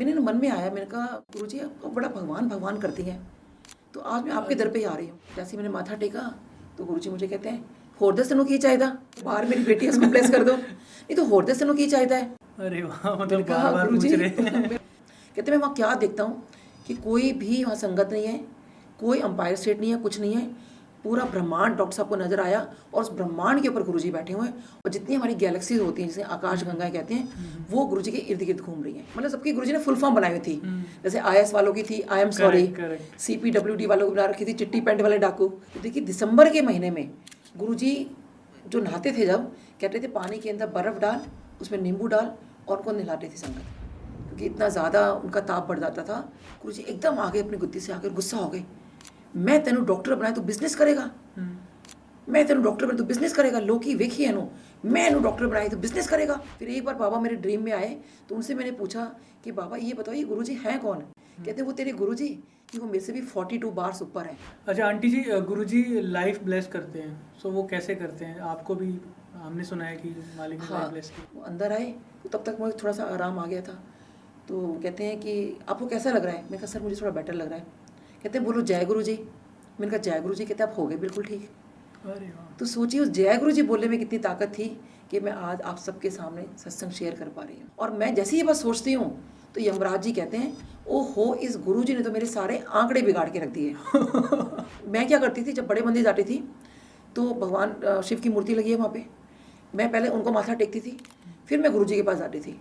मैंने ना मन में आया, मैंने कहा गुरुजी आप बड़ा भगवान भगवान करती हैं, तो आज मैं आपके दर पे ही आ रही हूँ। जैसे मैंने माथा टेका तो गुरुजी मुझे कहते हैं होर दसनों की चाहिए, बाहर मेरी बेटी है उसको ब्लेस कर दो, नहीं तो होर दसनों की चाहिए है। अरे वाह, मैंने मतलब कहा बार बार पूछ गुरुजी रहे हैं। कहते मैं वहाँ क्या देखता हूँ कि कोई भी वहाँ संगत नहीं है, कोई अंपायर स्टेट नहीं है, कुछ नहीं है, पूरा ब्रह्मांड डॉक्टर साहब को नजर आया और उस ब्रह्मांड के ऊपर गुरुजी बैठे हुए हैं और जितनी हमारी गैलेक्सीज होती हैं जिसे आकाश गंगाएं कहते हैं वो गुरुजी के इर्द गिर्द घूम रही हैं। मतलब सबकी गुरुजी ने फुल फॉर्म बनाई हुई थी, जैसे IS वालों की थी आई एम सॉरी, CPWD वालों की बना रखी थी चिट्टी पैंट वाले डाकू। तो देखिए दिसंबर के महीने में गुरुजी जो नहाते थे जब कहते थे पानी के अंदर बर्फ़ डाल, उसमें नींबू डाल और उनको नहलाते थे संगत, क्योंकि इतना ज़्यादा उनका ताप बढ़ जाता था। गुरुजी एकदम आगे अपनी गुत्ती से आकर गुस्सा हो गए, मैं तेनों डॉक्टर बनाया तो बिजनेस करेगा, मैं तेनों डॉक्टर बनाया तो बिजनेस करेगा, लोकी वेखी है नो, मैं इन्हों डॉक्टर बनाई तो बिजनेस करेगा। फिर एक बार बाबा मेरे ड्रीम में आए तो उनसे मैंने पूछा कि बाबा ये बताओ ये गुरुजी हैं कौन? कहते वो तेरे गुरुजी कि वो मेरे से भी 42 बार्स ऊपर है। अच्छा आंटी जी, गुरुजी लाइफ ब्लेस करते हैं, सो वो कैसे करते हैं? आपको भी हमने सुना है कि मालिक ने लाइफ ब्लेस की। वो अंदर आए तो तब तक मुझे थोड़ा सा आराम आ गया था, तो कहते हैं कि आपको कैसा लग रहा है? मैं कहा सर मुझे थोड़ा बेटर लग रहा है। कहते हैं बोलो जय गुरु जी। मैंने कहा जय गुरु जी। कहते आप हो गए बिल्कुल ठीक। अरे वाह, तो सोचिए उस जय गुरु जी बोलने में कितनी ताकत थी कि मैं आज आप सबके सामने सत्संग शेयर कर पा रही हूँ। और मैं जैसे ही बस सोचती हूँ तो यमराज जी कहते हैं ओ हो इस गुरु जी ने तो मेरे सारे आंकड़े बिगाड़ के रख दिए। मैं क्या करती थी जब बड़े मंदिर जाती थी तो भगवान शिव की मूर्ति लगी है वहाँ पे, मैं पहले उनको माथा टेकती थी, फिर मैं गुरुजी के पास जाती थी,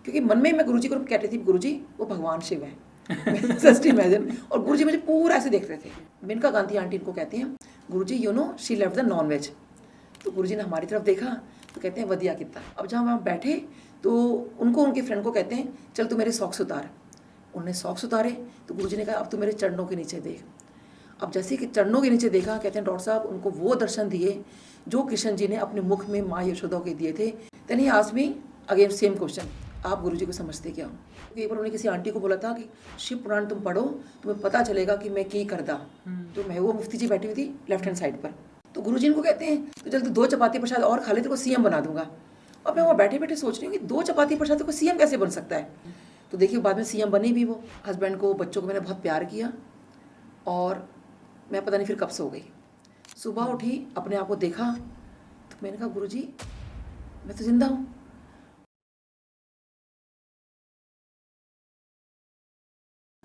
क्योंकि मन में मैं गुरुजी को कहती थी गुरुजी वो भगवान शिव है। Just imagine. और गुरुजी मुझे पूरा ऐसे देख रहे थे। मेनका गांधी आंटी इनको कहती हैं Guruji you know she left the non veg. तो गुरुजी ने हमारी तरफ देखा तो कहते हैं वधिया कितना। अब जहाँ वहाँ बैठे तो उनको उनके फ्रेंड को कहते हैं चल तू मेरे सॉक्स उतार। उन्होंने सॉक्स उतारे तो गुरुजी ने कहा अब तू मेरे चरणों के नीचे देख। अब जैसे कि चरणों के नीचे देखा, कहते हैं डॉक्टर साहब उनको वो दर्शन दिए जो कृष्ण जी ने अपने मुख में माँ यशोदा के दिए थे। Then he asked me again same question, आप गुरुजी को समझते क्या हो? एक बार उन्होंने किसी आंटी को बोला था कि शिव पुराण तुम पढ़ो तुम्हें पता चलेगा कि मैं की करदा। तो मैं वो मुफ्ती जी बैठी हुई थी लेफ्ट हैंड साइड पर, तो गुरुजी इनको कहते हैं तो जल्दी 2 चपाती प्रसाद और खा ले तो CM बना दूंगा। अब मैं वहाँ बैठे बैठे सोच रही हूँ कि 2 चपाती प्रसाद को CM कैसे बन सकता है? तो देखिए बाद में CM बनी भी वो। हस्बैंड को बच्चों को मैंने बहुत प्यार किया और मैं पता नहीं फिर कब सो गई। सुबह उठी अपने आप को देखा तो मैंने कहा गुरुजी मैं तो जिंदा हूँ।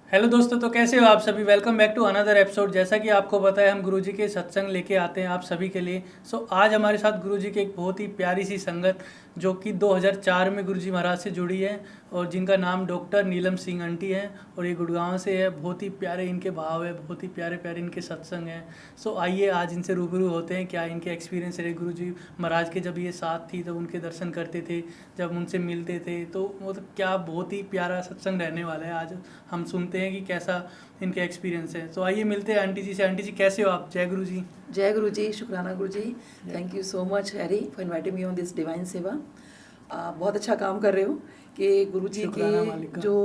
हेलो दोस्तों, तो कैसे हो आप सभी? Welcome back to another episode. जैसा कि आपको पता है हम गुरुजी के सत्संग लेके आते हैं आप सभी के लिए। सो आज हमारे साथ गुरुजी की एक बहुत ही प्यारी सी संगत जो कि 2004 में गुरुजी महाराज से जुड़ी है और जिनका नाम डॉक्टर नीलम सिंह आंटी है और ये गुड़गांव से है। बहुत ही प्यारे इनके भाव है, बहुत ही प्यारे प्यारे इनके सत्संग हैं। सो आइए आज इनसे रूबरू होते हैं, क्या इनके एक्सपीरियंस रहे गुरुजी महाराज के जब ये साथ थी तब उनके दर्शन करते थे, जब उनसे मिलते थे, तो वो तो क्या बहुत ही प्यारा सत्संग रहने वाला है। आज हम सुनते हैं कि कैसा इनके एक्सपीरियंस है। तो आइए मिलते हैं आंटी जी से। आंटी जी कैसे हो आप? जय गुरु जी। जय गुरु जी, शुक्राना Guru ji. Thank you so much Harry for inviting me on this divine seva. बहुत अच्छा काम कर रहे हो कि गुरु जी के जो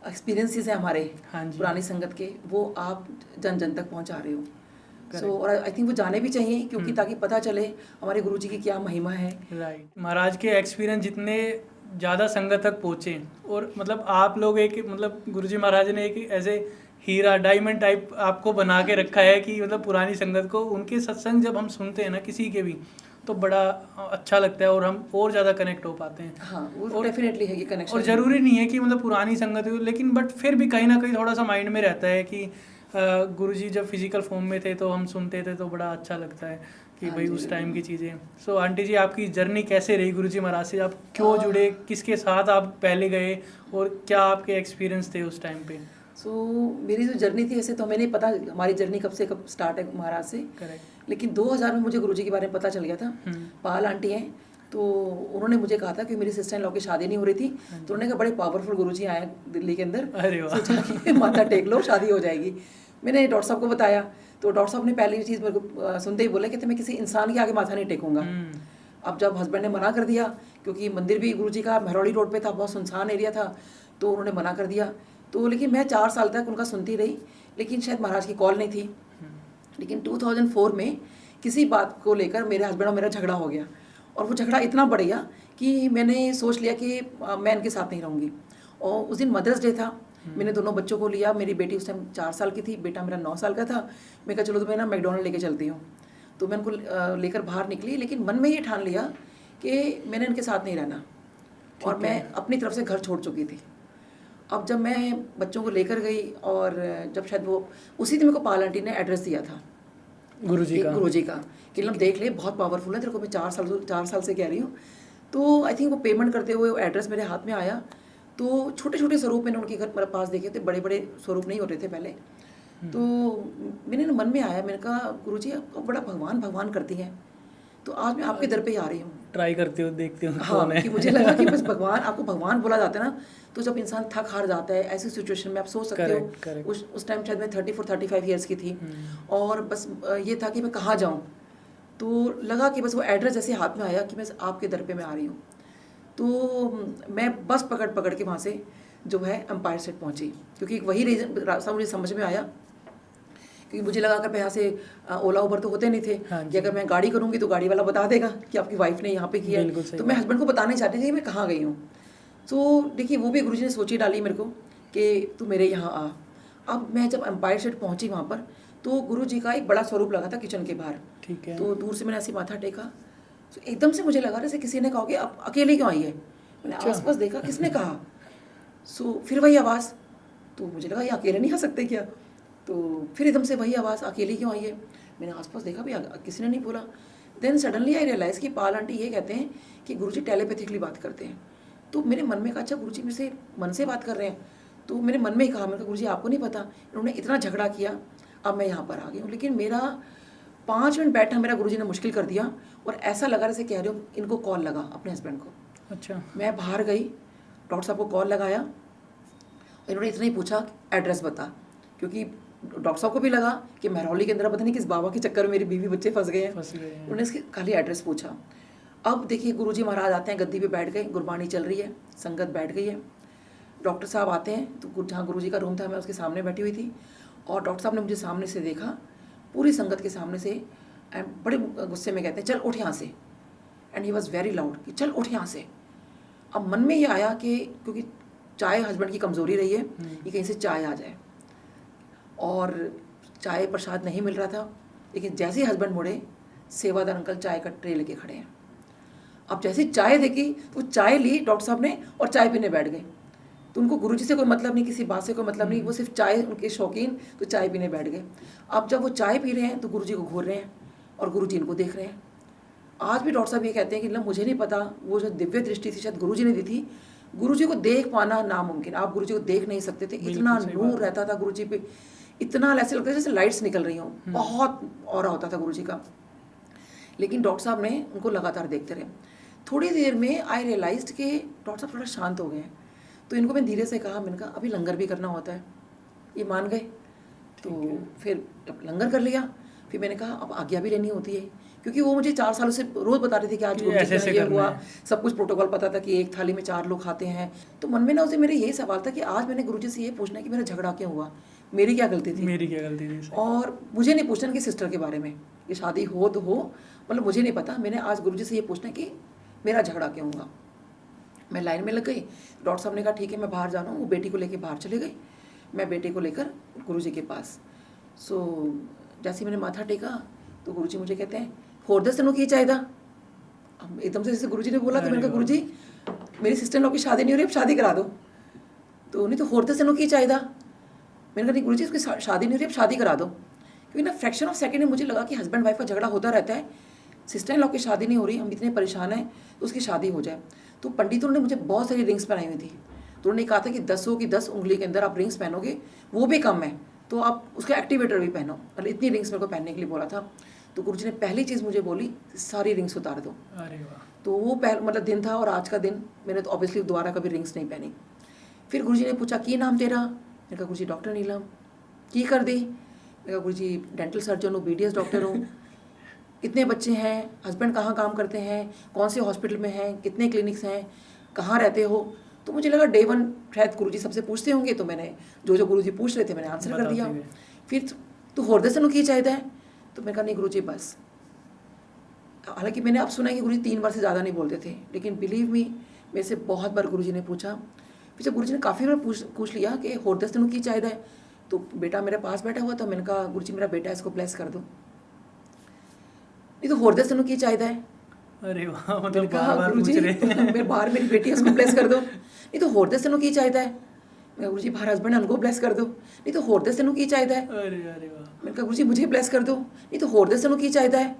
एक्सपीरियंसेस हैं हमारे पुरानी संगत के वो आप जन जन तक पहुंचा रहे हो। सो और आई थिंक वो जाने भी चाहिए क्योंकि ताकि पता चले हमारे गुरु जी की क्या महिमा है। राइट, महाराज के एक्सपीरियंस जितने ज़्यादा संगत तक पहुँचे और मतलब आप लोग एक मतलब गुरुजी महाराज ने एक ऐसे हीरा डायमंड टाइप आपको बना के रखा है कि मतलब पुरानी संगत को उनके सत्संग जब हम सुनते हैं ना किसी के भी तो बड़ा अच्छा लगता है और हम और ज़्यादा कनेक्ट हो पाते हैं। हाँ वो डेफिनेटली है कि कनेक्शन। और ज़रूरी नहीं है कि मतलब पुरानी संगत हो, लेकिन बट फिर भी कहीं ना कहीं थोड़ा सा माइंड में रहता है कि गुरुजी जब फिजिकल फॉर्म में थे तो हम सुनते थे तो बड़ा अच्छा लगता है कि भाई उस टाइम की चीज़ें। सो आंटी जी आपकी जर्नी कैसे रही गुरुजी महाराज से? आप क्यों जुड़े, किसके साथ आप पहले गए और क्या आपके एक्सपीरियंस थे उस टाइम पे? सो मेरी जो जर्नी थी ऐसे तो हमें नहीं पता हमारी जर्नी कब से कब स्टार्ट है महाराज से। करेक्ट। लेकिन 2000 में मुझे गुरुजी के बारे में पता चल गया था। पाल आंटी हैं तो उन्होंने मुझे कहा था कि मेरी सिस्टर इन लॉ की शादी नहीं हो रही थी, तो उन्होंने कहा बड़े पावरफुल गुरुजी आए दिल्ली के अंदर, अरे वाह, सोचा कि माथा टेक लो शादी हो जाएगी। मैंने डॉक्टर साहब को बताया तो डॉक्टर साहब ने पहली चीज़ मेरे को सुनते ही बोले कि मैं किसी इंसान के आगे माथा नहीं टेकूंगा। अब जब हस्बैंड ने मना कर दिया क्योंकि मंदिर भी गुरुजी का महरौली रोड पे था, बहुत सुनसान एरिया था, तो उन्होंने मना कर दिया। तो लेकिन मैं 4 साल तक उनका सुनती रही, लेकिन शायद महाराज की कॉल नहीं थी। लेकिन 2004 में किसी बात को लेकर मेरे हस्बैंड और मेरा झगड़ा हो गया और वो झगड़ा इतना बढ़ गया कि मैंने सोच लिया कि मैं इनके साथ नहीं रहूँगी और उस दिन मदर्स डे था, मैंने दोनों बच्चों को लिया। मेरी बेटी उस टाइम 4 साल की थी, बेटा मेरा 9 साल का था। मैं कहा चलो तुम्हें ना मैकडोनल्ड लेके चलती हूँ। तो मैं उनको लेकर बाहर निकली, लेकिन मन में ये ठान लिया कि मैंने इनके साथ नहीं रहना, और मैं अपनी तरफ से घर छोड़ चुकी थी। अब जब मैं बच्चों को लेकर गई, और जब शायद वो उसी दिन मेरे को पाल आंटी ने एड्रेस दिया था गुरुजी का कि मतलब देख ले, बहुत पावरफुल है तेरे को, मैं 4 साल से कह रही हूँ। तो आई थिंक वो पेमेंट करते हुए वो एड्रेस मेरे हाथ में आया। तो छोटे छोटे स्वरूप मैंने उनके घर मेरे पास देखे थे, बड़े बड़े स्वरूप नहीं होते थे पहले। तो मैंने ना मन में आया, मैंने कहा गुरुजी आप बड़ा भगवान भगवान करती हैं, तो आज मैं आपके दर पे ही आ रही हूँ, ट्राई करती हूँ, देखती हूँ। हाँ, कि मुझे लगा कि बस भगवान, आपको भगवान बोला जाता है ना, तो जब इंसान थक हार जाता है ऐसी सिचुएशन में, आप सोच सकते हो उस टाइम शायद मैं 34-35 ईयर्स की थी, और बस ये था कि मैं कहाँ जाऊँ। तो लगा कि बस वो एड्रेस जैसे हाथ में आया कि मैं आपके दर पे मैं आ रही हूँ। तो मैं बस पकड़ के वहाँ से जो है एम्पायर स्टेट पहुँची, क्योंकि वही रास्ता मुझे समझ में आया। क्योंकि मुझे लगा अगर मैं यहाँ से ओला उबर तो होते नहीं थे, कि अगर मैं गाड़ी करूँगी तो गाड़ी वाला बता देगा कि आपकी वाइफ ने यहाँ पे किया है, तो मैं हस्बैंड को बताना चाहती थी कि मैं कहाँ गई हूँ। तो देखिए वो भी गुरुजी ने सोची डाली मेरे को कि तू मेरे यहाँ आ। अब मैं जब एम्पायर स्टेट पहुँची वहाँ पर, तो गुरुजी का एक बड़ा स्वरूप लगा था किचन के बाहर। ठीक है। तो दूर से मैंने ऐसे माथा टेका, तो एकदम से मुझे लगा जैसे किसी ने कहा कि आप अकेले क्यों आई है। मैंने आसपास देखा, किसने कहा। सो फिर वही आवाज़, तो मुझे लगा ये अकेले नहीं आ सकते क्या। तो फिर एकदम से वही आवाज़, अकेली क्यों आई है। मैंने आसपास देखा भी, किसी ने नहीं बोला। देन सडनली आई रियलाइज़ कि पाल आंटी ये कहते हैं कि गुरुजी टेलीपैथिकली बात करते हैं। तो मेरे मन में कहा अच्छा गुरुजी मेरे से मन से बात कर रहे हैं। तो मैंने मन में ही कहा, मैंने कहा गुरुजी आपको नहीं पता, इन्होंने इतना झगड़ा किया, अब मैं यहाँ पर आ गई हूँ। लेकिन मेरा 5 मिनट बैठना मेरा गुरुजी ने मुश्किल कर दिया, और ऐसा लगा जैसे कह रहे हो इनको कॉल लगा अपने हस्बैंड को। अच्छा। मैं बाहर गई, डॉक्टर साहब को कॉल लगाया, इन्होंने इतना ही पूछा एड्रेस बता, क्योंकि डॉक्टर साहब को भी लगा कि महरौली के अंदर पता नहीं किस बाबा के चक्कर में मेरी बीवी बच्चे फंस गए हैं। उन्होंने इसकी खाली एड्रेस पूछा। अब देखिए गुरुजी महाराज आते हैं, गद्दी पे बैठ गए, गुरबानी चल रही है, संगत बैठ गई है। डॉक्टर साहब आते हैं, तो जहाँ गुरुजी का रूम था मैं उसके सामने बैठी हुई थी, और डॉक्टर साहब ने मुझे सामने से देखा, पूरी संगत के सामने से, एंड बड़े गुस्से में कहते हैं चल उठ यहाँ से। And he was very loud कि चल उठ यहाँ से। अब मन में ये आया कि क्योंकि चाय हस्बैंड की कमज़ोरी रही है, कि कहीं से चाय आ जाए, और चाय प्रसाद नहीं मिल रहा था। लेकिन जैसे ही हस्बैंड मुड़े, सेवादार अंकल चाय का ट्रे लेके खड़े हैं। अब जैसे चाय देखी तो चाय ली डॉक्टर साहब ने, और चाय पीने बैठ गए। तो उनको गुरुजी से कोई मतलब नहीं, किसी बात से कोई मतलब नहीं, वो सिर्फ चाय, उनके शौकीन, तो चाय पीने बैठ गए। अब जब वो चाय पी रहे हैं तो गुरुजी को घूर रहे हैं, और गुरुजी इनको देख रहे हैं। आज भी डॉक्टर साहब ये कहते हैं कि ना मुझे नहीं पता, वो जो दिव्य दृष्टि थी शायद गुरुजी ने दी थी, गुरुजी को देख पाना नामुमकिन। आप गुरुजी को देख नहीं सकते थे, इतना नूर रहता था गुरुजी पे, इतना ऐसे लगता था जैसे लाइट्स निकल रही हों, बहुत ऑरा होता था गुरुजी का। लेकिन डॉक्टर साहब ने उनको लगातार देखते रहे। थोड़ी देर में आई रियलाइज्ड कि डॉक्टर साहब थोड़ा शांत हो गए हैं। तो इनको मैं धीरे से कहा, मैंने कहा अभी लंगर भी करना होता है। ये मान गए। तो फिर जब लंगर कर लिया, फिर मैंने कहा अब आज्ञा भी लेनी होती है, क्योंकि वो मुझे 4 सालों से रोज़ बता रहे थे कि आज गुरुजी ये हुआ, सब कुछ प्रोटोकॉल पता था कि एक थाली में 4 लोग खाते हैं। तो मन में ना उसे मेरे यही सवाल था कि आज मैंने गुरुजी से ये पूछना है कि मेरा झगड़ा क्यों हुआ, मेरी क्या गलती थी। और मुझे नहीं पूछना कि सिस्टर के बारे में, ये शादी हो तो हो, मतलब मुझे नहीं पता। मैंने आज गुरुजी से ये पूछना कि मेरा झगड़ा क्यों हुआ। मैं लाइन में लग गई। डॉक्टर साहब ने कहा ठीक है मैं बाहर जाना हूँ। वो बेटी को लेकर बाहर चले गए, मैं बेटे को लेकर गुरुजी के पास। सो जैसे मैंने माथा टेका तो गुरुजी मुझे कहते हैं होर दस दिनों की चाहिए। अब एकदम से जैसे गुरुजी ने बोला, तो मैंने कहा गुरुजी मेरी सिस्टर इन लॉ की शादी नहीं हो रही, अब शादी करा दो। तो नहीं तो होर दस दिनों की चाहिए। मैंने कहा नहीं गुरुजी उसकी शादी नहीं हो रही, अब शादी करा दो। क्योंकि ना फ्रैक्शन ऑफ सेकंड में मुझे लगा कि हस्बैंड वाइफ का झगड़ा होता रहता है, सिस्टर इन लॉ की शादी नहीं हो रही, हम इतने परेशान हैं, तो उसकी शादी हो जाए। तो पंडितों ने मुझे बहुत सारी रिंग्स पहनाई हुई थी। तो उन्होंने कहा था कि 10 की 10 उंगली के अंदर आप रिंग्स पहनोगे वो भी कम है, तो आप उसका एक्टिवेटर भी पहनो। मतलब इतनी रिंग्स मेरे को पहनने के लिए बोला था। तो गुरुजी ने पहली चीज़ मुझे बोली सारी रिंग्स उतार दो। अरे वाह। तो वो मतलब दिन था, और आज का दिन मैंने तो ऑब्वियसली दोबारा कभी रिंग्स नहीं पहनी। फिर गुरुजी ने पूछा की नाम तेरा। मैंने कहा गुरुजी डॉक्टर नीलम। की कर दी। मैंने कहा गुरुजी डेंटल सर्जन हूँ, BDS डॉक्टर हूँ। कितने बच्चे हैं, हस्बैंड कहाँ काम करते हैं, कौन से हॉस्पिटल में हैं, कितने क्लिनिक्स हैं, कहाँ रहते हो। तो मुझे लगा डे 1 शायद गुरुजी सबसे पूछते होंगे, तो मैंने जो गुरुजी पूछ रहे थे मैंने आंसर कर दिया। फिर तो होर दर्शन की चाहिए है। तो मैंने कहा नहीं गुरुजी बस। हालांकि मैंने अब सुना है कि गुरुजी 3 बार से ज़्यादा नहीं बोलते थे, लेकिन बिलीव मी मेरे से बहुत बार गुरुजी ने पूछा फिर जब गुरुजी ने काफ़ी बार पूछ लिया कि होर दस तेनों की चाहिए है, तो बेटा मेरे पास बैठा हुआ था, मैंने कहा गुरुजी मेरा बेटा है, इसको ब्लेस कर दो। नहीं तो होर दस तेनों की चाहिए है, अरे वाह, मैंने मतलब कहा बार बार पूछ गुरुजी रहे तो हैं। मेरे बाहर मेरी बेटी है, उसको ब्लेस कर दो। नहीं तो होर दस तेनों की चाहिए है, मैं गुरुजी बाहर हस्बैंड है, उनको ब्लेस कर दो। नहीं तो होर दस तेनों की चाहिए है, अरे अरे वाह, मैंने कहा गुरुजी मुझे ब्लेस कर दो। नहीं तो होर दस तेनों की चाहिए है।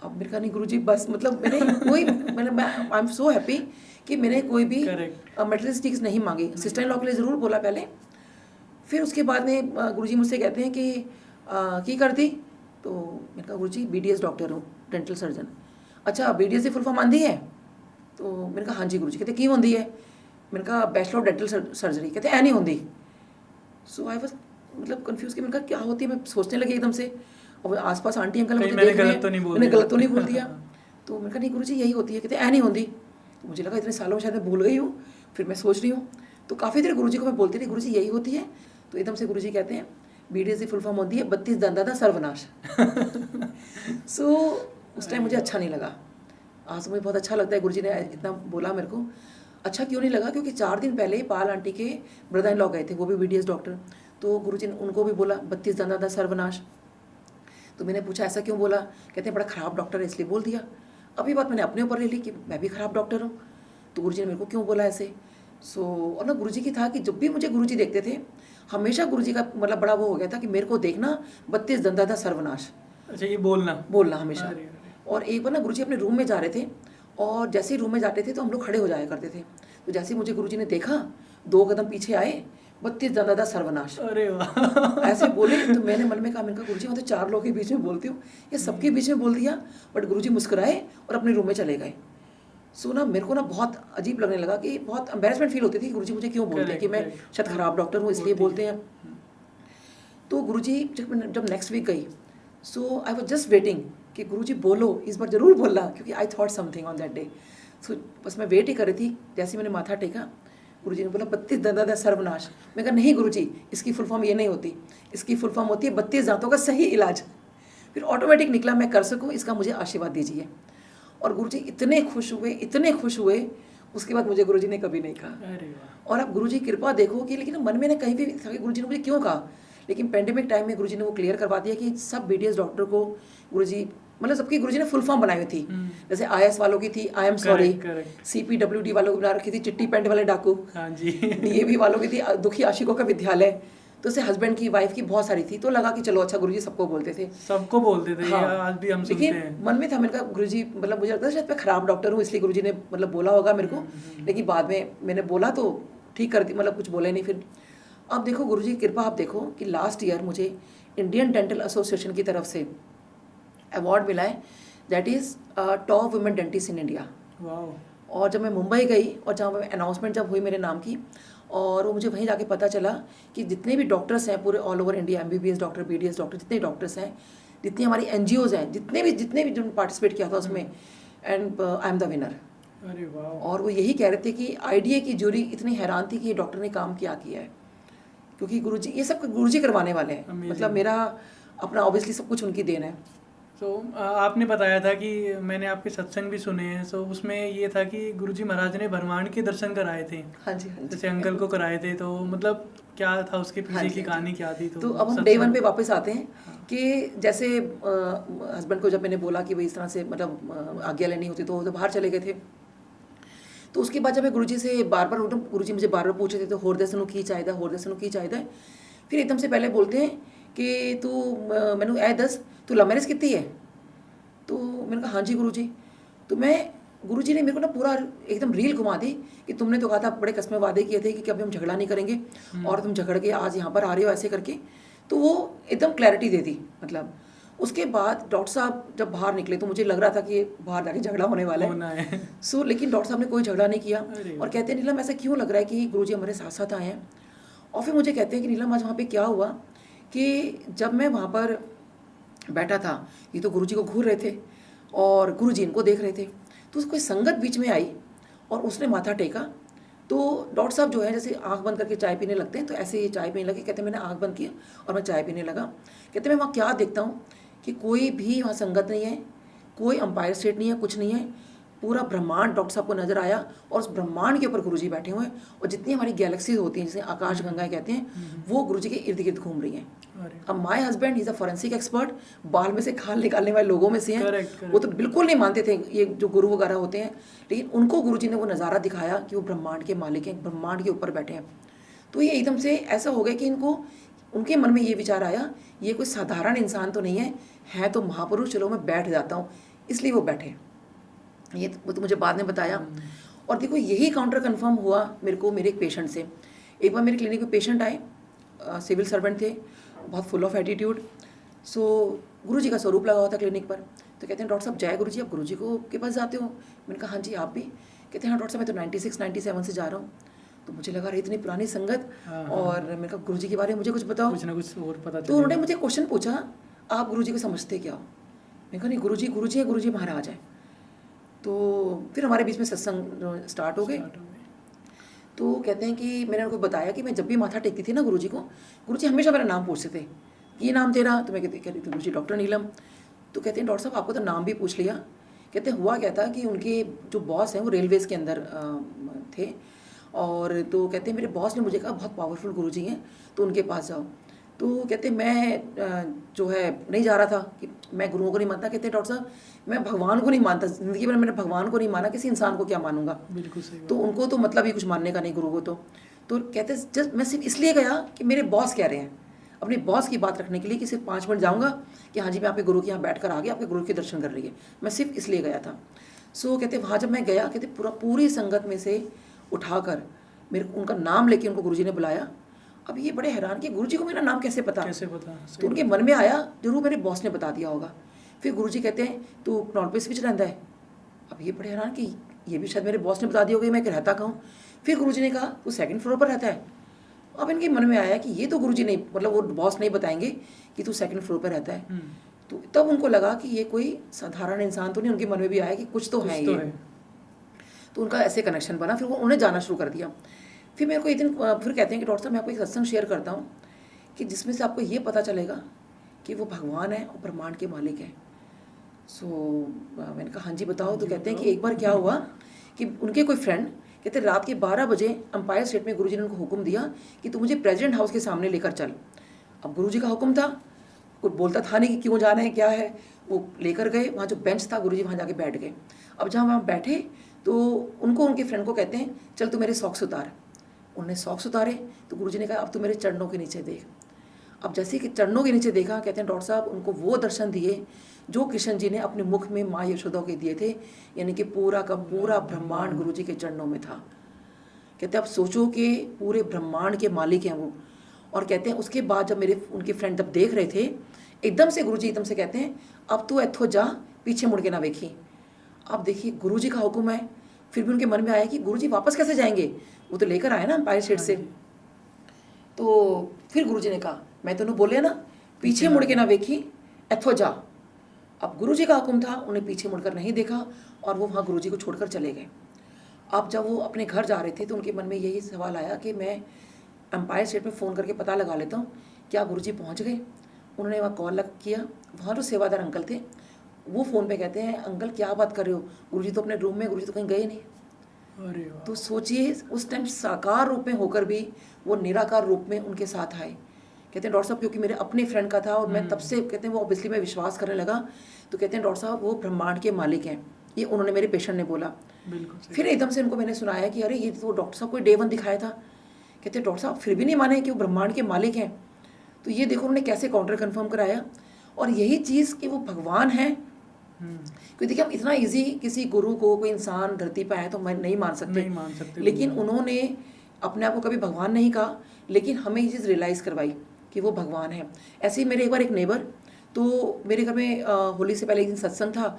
अब मेरे कहा नहीं गुरुजी बस, मतलब मैंने कोई मैंने मैं आई एम सो हैप्पी कि मैंने कोई भी करेक्ट। मटेरियलिस्टिक्स नहीं मांगी। सिस्टर इन लॉ के लिए ज़रूर बोला पहले, फिर उसके बाद में गुरुजी मुझसे कहते हैं कि की कर दी। तो मैंने कहा गुरुजी BDS डॉक्टर हूँ, डेंटल सर्जन। अच्छा BDS की फुल फॉर्म आंदी है? तो मैंने कहा हाँ जी गुरुजी। कहते की होंदी है? मैंने कहा बैचलर ऑफ डेंटल सर्जरी। कहते ऐ नहीं होंदी। सो आई वाज मतलब कंफ्यूज कि मैंने कहा क्या होती है, मैं सोचने लगी एकदम से, और आसपास आंटी अंकल कहीं मुझे मैंने देख रहे गलत हैं, तो नहीं बोल मैंने दिया। गलत तो नहीं बोल दिया। तो मैंने कहा नहीं गुरुजी यही होती है। कहते ऐ नहीं होंदी। तो मुझे लगा इतने सालों में शायद मैं भूल गई हूँ, फिर मैं सोच रही हूँ। तो काफ़ी देर गुरुजी को मैं बोलती रही गुरुजी यही होती है। तो एकदम से गुरुजी कहते हैं BDS की फुल फॉर्म होती है 32 दंदा दा सर्वनाश। सो उस टाइम मुझे अच्छा नहीं लगा। आज तो मुझे बहुत अच्छा लगता है गुरुजी ने इतना बोला मेरे को। अच्छा क्यों नहीं लगा? क्योंकि 4 दिन पहले पाल आंटी के ब्रदर इन लॉ गए थे, वो भी BDS डॉक्टर। तो गुरुजी ने उनको भी बोला 32 दंदा दा सर्वनाश। तो मैंने पूछा ऐसा क्यों बोला? कहते हैं बड़ा ख़राब डॉक्टर है इसलिए बोल दिया। अभी बात मैंने अपने ऊपर ले ली कि मैं भी ख़राब डॉक्टर हूँ, तो गुरुजी ने मेरे को क्यों बोला ऐसे। सो और ना गुरुजी की था कि जब भी मुझे गुरुजी देखते थे, हमेशा गुरुजी का मतलब बड़ा वो हो गया था कि मेरे को देखना 32 दंदा दा सर्वनाश, अच्छा, ये बोलना। बोलना हमेशा। अरे अरे, और एक बार ना गुरुजी अपने रूम में जा रहे थे, और जैसे ही रूम में जाते थे तो हम लोग खड़े हो जाया करते थे। तो जैसे ही मुझे गुरुजी ने देखा, 2 कदम पीछे आए, 32 दंदा दा सर्वनाश अरे वाह। ऐसे बोले। तो मैंने मन में कहा, मैंने कहा गुरुजी मैं तो 4 लोगों के बीच में बोलती हूँ, ये सबके बीच में बोल दिया। बट गुरुजी मुस्कुराए और अपने रूम में चले गए। सो ना मेरे को ना बहुत अजीब लगने लगा कि बहुत एम्बेरसमेंट फील होती थी कि गुरुजी मुझे क्यों बोलते हैं, कि मैं करेक्ट शायद ख़राब डॉक्टर हूँ इसलिए होती है। बोलते हैं। तो गुरुजी जब नेक्स्ट वीक गई, so I was just waiting कि गुरुजी बोलो, इस बार ज़रूर बोलना, क्योंकि I thought something on that day. So बस मैं वेट ही कर रही थी। जैसे ही मैंने माथा टेका, गुरुजी ने बोला 32 दंदा दा सर्वनाश। मैं कहा नहीं गुरुजी, इसकी फुल फॉर्म ये नहीं होती, इसकी फुल फॉर्म होती है 32 दांतों का सही इलाज। फिर ऑटोमेटिक निकला मैं कर सकूँ, इसका मुझे आशीर्वाद दीजिए। और गुरुजी इतने खुश हुए, इतने खुश हुए। उसके बाद मुझे गुरुजी ने कभी नहीं कहा। अरे वाह, और आप गुरुजी की कृपा देखो कि, लेकिन मन में ना कहीं भी था कि गुरुजी ने मुझे क्यों कहा, लेकिन पेंडेमिक टाइम में गुरुजी ने वो क्लियर करवा दिया कि सब BDS डॉक्टर को गुरुजी, मतलब सबकी गुरुजी ने फुल फॉर्म बनाई हुई थी। जैसे IS वालों की थी I am sorry, correct. CPWD वालों की बना रखी थी चिट्टी पैंट वाले डाकू, हाँ जी। DAV वालों की थी दुखी आशिकों का विद्यालय। तो उससे हस्बैंड की वाइफ की बहुत सारी थी। तो लगा कि चलो अच्छा गुरुजी सबको बोलते थे। सबको बोलते थे, ये हाँ, आज भी हम सुनते लेकिन हैं। मन में था, मैंने कहा गुरुजी मतलब मुझे लगता है शायद मैं ख़राब डॉक्टर हूँ इसलिए गुरुजी ने मतलब बोला होगा मेरे को। लेकिन बाद में मैंने बोला तो ठीक कर दी, मतलब कुछ बोले नहीं फिर। अब देखो गुरुजी की कृपा, आप देखो कि लास्ट ईयर मुझे इंडियन डेंटल एसोसिएशन की तरफ से अवार्ड मिला है, that is top women dentist in India. वाह। और जब मैं मुंबई गई और जहाँ पर अनाउंसमेंट जब हुई मेरे नाम की, और वो मुझे वहीं जाके पता चला कि जितने भी डॉक्टर्स हैं पूरे all over India, MBBS doctor, BDS doctor, जितने डॉक्टर्स हैं, जितनी हमारी NGOs हैं, जितने भी जो पार्टिसिपेट किया था उसमें, and I am the winner. अरे वाह। और वो यही कह रहे थे कि IDA की जूरी इतनी हैरान थी कि ये डॉक्टर ने काम क्या किया है, क्योंकि गुरुजी ये सब गुरुजी करवाने वाले हैं। Amazing. मतलब मेरा अपना ऑब्वियसली सब कुछ उनकी देन है। तो आपने बताया था कि मैंने आपके सत्संग भी सुने हैं, सो उसमें ये था कि गुरुजी महाराज ने ब्रह्मांड के दर्शन कराए थे। हाँ जी, हाँ जी। जैसे अंकल को कराए थे, तो मतलब क्या था उसके हाँ पीछे जी, की हाँ जी। कहानी क्या थी? तो अब हम डे 1 पे वापस आते हैं कि जैसे हस्बैंड को जब मैंने बोला कि भाई इस तरह से मतलब आज्ञा लेनी होती, तो वो तो बाहर चले गए थे। तो उसके बाद जब मैं गुरुजी से बार बार उठूँ, गुरुजी मुझे बार बार पूछे थे तो होर दर्शन की चाहिए, होर दर्शन की चाहिए। फिर एकदम से पहले बोलते हैं कि तू मैनू ऐ दस तू लव मैरिज की है? तो मैंने कहा हाँ जी गुरुजी। तो मैं गुरुजी ने मेरे को ना पूरा एकदम रील घुमा दी कि तुमने तो कहा था, बड़े कस्में वादे किए थे कि कभी हम झगड़ा नहीं करेंगे, और तुम झगड़ के आज यहाँ पर आ रहे हो ऐसे करके। तो वो एकदम क्लैरिटी दे दी। मतलब उसके बाद डॉक्टर साहब जब बाहर निकले तो मुझे लग रहा था कि बाहर जाके झगड़ा होने वाला है। सो लेकिन डॉक्टर साहब ने कोई झगड़ा नहीं किया, और कहते हैं नीलम ऐसा क्यों लग रहा है कि गुरुजी हमारे साथ साथ आए हैं। और फिर मुझे कहते हैं कि नीलम आज वहाँ पे क्या हुआ कि जब मैं वहाँ पर बैठा था, ये तो गुरुजी को घूर रहे थे और गुरुजी इनको देख रहे थे, तो कोई संगत बीच में आई और उसने माथा टेका। तो डॉक्टर साहब जो है जैसे आंख बंद करके चाय पीने लगते हैं, तो ऐसे ही चाय पीने लगे। कहते मैंने आंख बंद किया और मैं चाय पीने लगा। कहते मैं वहाँ क्या देखता हूँ कि कोई भी वहाँ संगत नहीं है, कोई अंपायर स्टेट नहीं है, कुछ नहीं है। पूरा ब्रह्मांड डॉक्टर साहब को नजर आया और उस ब्रह्मांड के ऊपर गुरुजी बैठे हुए हैं और जितनी हमारी गैलेक्सीज होती हैं जिसे आकाश गंगाएं कहते हैं वो गुरुजी के इर्द गिर्द घूम रही हैं। अब my husband is a forensic expert, बाल में से खाल निकालने वाले लोगों में से हैं। वो तो बिल्कुल नहीं मानते थे ये जो गुरु वगैरह होते हैं, लेकिन उनको गुरुजी ने वो नज़ारा दिखाया कि वो ब्रह्मांड के मालिक हैं, ब्रह्मांड के ऊपर बैठे हैं। तो ये एकदम से ऐसा हो गया कि इनको उनके मन में ये विचार आया ये कोई साधारण इंसान तो नहीं है तो महापुरुष, चलो मैं बैठ जाता हूँ, इसलिए वो बैठे। ये वो तो मुझे बाद में बताया। और देखो यही काउंटर कंफर्म हुआ मेरे को मेरे एक पेशेंट से। एक बार मेरे क्लिनिक में पेशेंट आए, सिविल सर्वेंट थे, बहुत फुल ऑफ एटीट्यूड। सो गुरुजी का स्वरूप लगा हुआ था क्लिनिक पर। तो कहते हैं डॉक्टर साहब जय गुरुजी, आप गुरुजी को के पास जाते हो? मैंने कहा हाँ जी, आप भी? कहते हैं हाँ डॉक्टर साहब मैं तो 96-97 से जा रहा हूँ। तो मुझे लगा रही इतनी पुरानी संगत, और मैंने कहा गुरुजी के बारे में मुझे कुछ बताओ, कुछ ना कुछ और पता। तो उन्होंने मुझे क्वेश्चन पूछा, आप गुरुजी को समझते क्या हो? मैंने कहा नहीं गुरुजी गुरुजी है, गुरुजी महाराज है। तो फिर हमारे बीच में सत्संग स्टार्ट हो गए। तो कहते हैं कि मैंने उनको बताया कि मैं जब भी माथा टेकती थी ना गुरुजी को, गुरुजी हमेशा मेरा नाम पूछते थे, ये नाम तेरा? तो मैं कहती थी गुरुजी डॉक्टर नीलम। तो कहते हैं डॉक्टर साहब आपको तो नाम भी पूछ लिया। कहते हैं हुआ क्या था कि उनके जो बॉस हैं वो रेलवेज़ के अंदर थे, और तो कहते हैं मेरे बॉस ने मुझे कहा बहुत पावरफुल गुरुजी हैं तो उनके पास जाओ। तो कहते मैं जो है नहीं जा रहा था कि मैं गुरुओं को नहीं मानता। कहते डॉक्टर साहब मैं भगवान को नहीं मानता, ज़िंदगी में मैंने भगवान को नहीं माना, किसी इंसान को क्या मानूंगा। बिल्कुल सही। तो उनको तो मतलब ही कुछ मानने का नहीं गुरु को। तो कहते जस्ट मैं सिर्फ इसलिए गया कि मेरे बॉस कह रहे हैं, अपने बॉस की बात रखने के लिए, कि सिर्फ 5 मिनट जाऊँगा कि हाँ जी मैं आपके गुरु के यहाँ बैठ कर आ गया, आपके गुरु के दर्शन कर रही है, मैं सिर्फ इसलिए गया था। सो कहते वहाँ जब मैं गया, कहते पूरी संगत में से उठाकर मेरे उनका नाम लेके उनको गुरुजी ने बुलाया। अब ये बड़े हैरान कि गुरुजी को मेरा नाम कैसे पता। तो उनके मन में आया जरूर मेरे बॉस ने बता दिया होगा। फिर गुरुजी कहते हैं तू नॉर्थ पे स्विच रहता है। अब ये बड़े हैरान कि ये भी शायद मेरे बॉस ने बता दिया होगा मैं रहता कहूँ। फिर गुरुजी ने कहा तू 2nd फ्लोर पर रहता है। अब इनके मन में आया कि ये तो गुरुजी नहीं, मतलब वो बॉस नहीं बताएंगे कि तू 2nd फ्लोर पर रहता है। तो तब उनको लगा कि ये कोई साधारण इंसान तो नहीं, उनके मन में भी आया कि कुछ तो है ये। तो उनका ऐसे कनेक्शन बना, फिर वो उन्हें जाना शुरू कर दिया। फिर मेरे को एक दिन फिर कहते हैं कि डॉक्टर साहब मैं आपको एक सत्संग शेयर करता हूँ कि जिसमें से आपको ये पता चलेगा कि वो भगवान है और ब्रह्मांड के मालिक हैं। सो मैंने कहा हाँ जी बताओ। तो कहते हैं कि एक बार क्या हुआ कि उनके कोई फ्रेंड कहते रात के 12 बजे एम्पायर स्टेट में गुरुजी ने उनको हुक्म दिया कि तू मुझे प्रेसिडेंट हाउस के सामने लेकर चल। अब गुरुजी का हुक्म था, कुछ बोलता था नहीं कि क्यों जाना है क्या है। वो लेकर गए, वहाँ जो बेंच था गुरुजी वहाँ जाके बैठ गए। अब जहाँ वहाँ बैठे तो उनको उनके फ्रेंड को कहते हैं चल तू मेरे सॉक्स उतार। उन्होंने सॉक्स उतारे तो गुरुजी ने कहा अब तू मेरे चरणों के नीचे देख। अब जैसे कि चरणों के नीचे देखा, कहते हैं डॉक्टर साहब उनको वो दर्शन दिए जो कृष्ण जी ने अपने मुख में माँ यशोदा के दिए थे, यानी कि पूरा का पूरा ब्रह्मांड गुरुजी के चरणों में था। कहते हैं अब सोचो कि पूरे ब्रह्मांड के मालिक हैं वो। और कहते हैं उसके बाद जब मेरे उनके फ्रेंड जब देख रहे थे, एकदम से गुरुजी एकदम से कहते हैं अब तू इत्थों जा, पीछे मुड़ के ना देखी। अब देखिए गुरुजी का हुक्म है, फिर भी उनके मन में आया कि गुरुजी वापस कैसे जाएंगे, वो तो लेकर आए ना एम्पायर स्टेट से। तो फिर गुरुजी ने कहा मैं तो बोले ना पीछे मुड़ के ना देखी, इत्थों जा। अब गुरुजी का हुक्म था, उन्हें पीछे मुड़कर नहीं देखा और वो वहाँ गुरुजी को छोड़कर चले गए। अब जब वो अपने घर जा रहे थे तो उनके मन में यही सवाल आया कि मैं एम्पायर स्टेट में फ़ोन करके पता लगा लेता हूँ क्या गुरुजी पहुँच गए। उन्होंने वहाँ कॉल किया, वहाँ जो सेवादार अंकल थे वो फ़ोन पे कहते हैं अंकल क्या बात कर रहे हो, गुरुजी तो अपने रूम में, गुरुजी तो कहीं गए नहीं। अरे तो सोचिए उस टाइम साकार रूप में होकर भी वो निराकार रूप में उनके साथ आए। कहते हैं डॉक्टर साहब क्योंकि मेरे अपने फ्रेंड का था और मैं तब से कहते हैं वो ऑब्वियसली मैं विश्वास करने लगा। तो कहते हैं डॉक्टर साहब वो ब्रह्मांड के मालिक हैं, ये उन्होंने मेरे पेशेंट ने बोला। फिर एकदम से उनको मैंने सुनाया कि अरे ये तो डॉक्टर साहब को डे 1 दिखाया था। कहते हैं डॉक्टर साहब फिर भी नहीं माने कि वो ब्रह्मांड के मालिक हैं। तो ये देखो उन्होंने कैसे काउंटर कन्फर्म कराया। और यही चीज़ कि वो भगवान हैं, क्योंकि देखिए हम इतना इजी किसी गुरु को कोई इंसान धरती पर आए तो मैं नहीं मान सकते, लेकिन उन्होंने अपने आप को कभी भगवान नहीं कहा, लेकिन हमें ये चीज़ रियलाइज़ करवाई कि वो भगवान है। ऐसे ही मेरे एक बार एक नेबर, तो मेरे घर में होली से पहले एक दिन सत्संग था,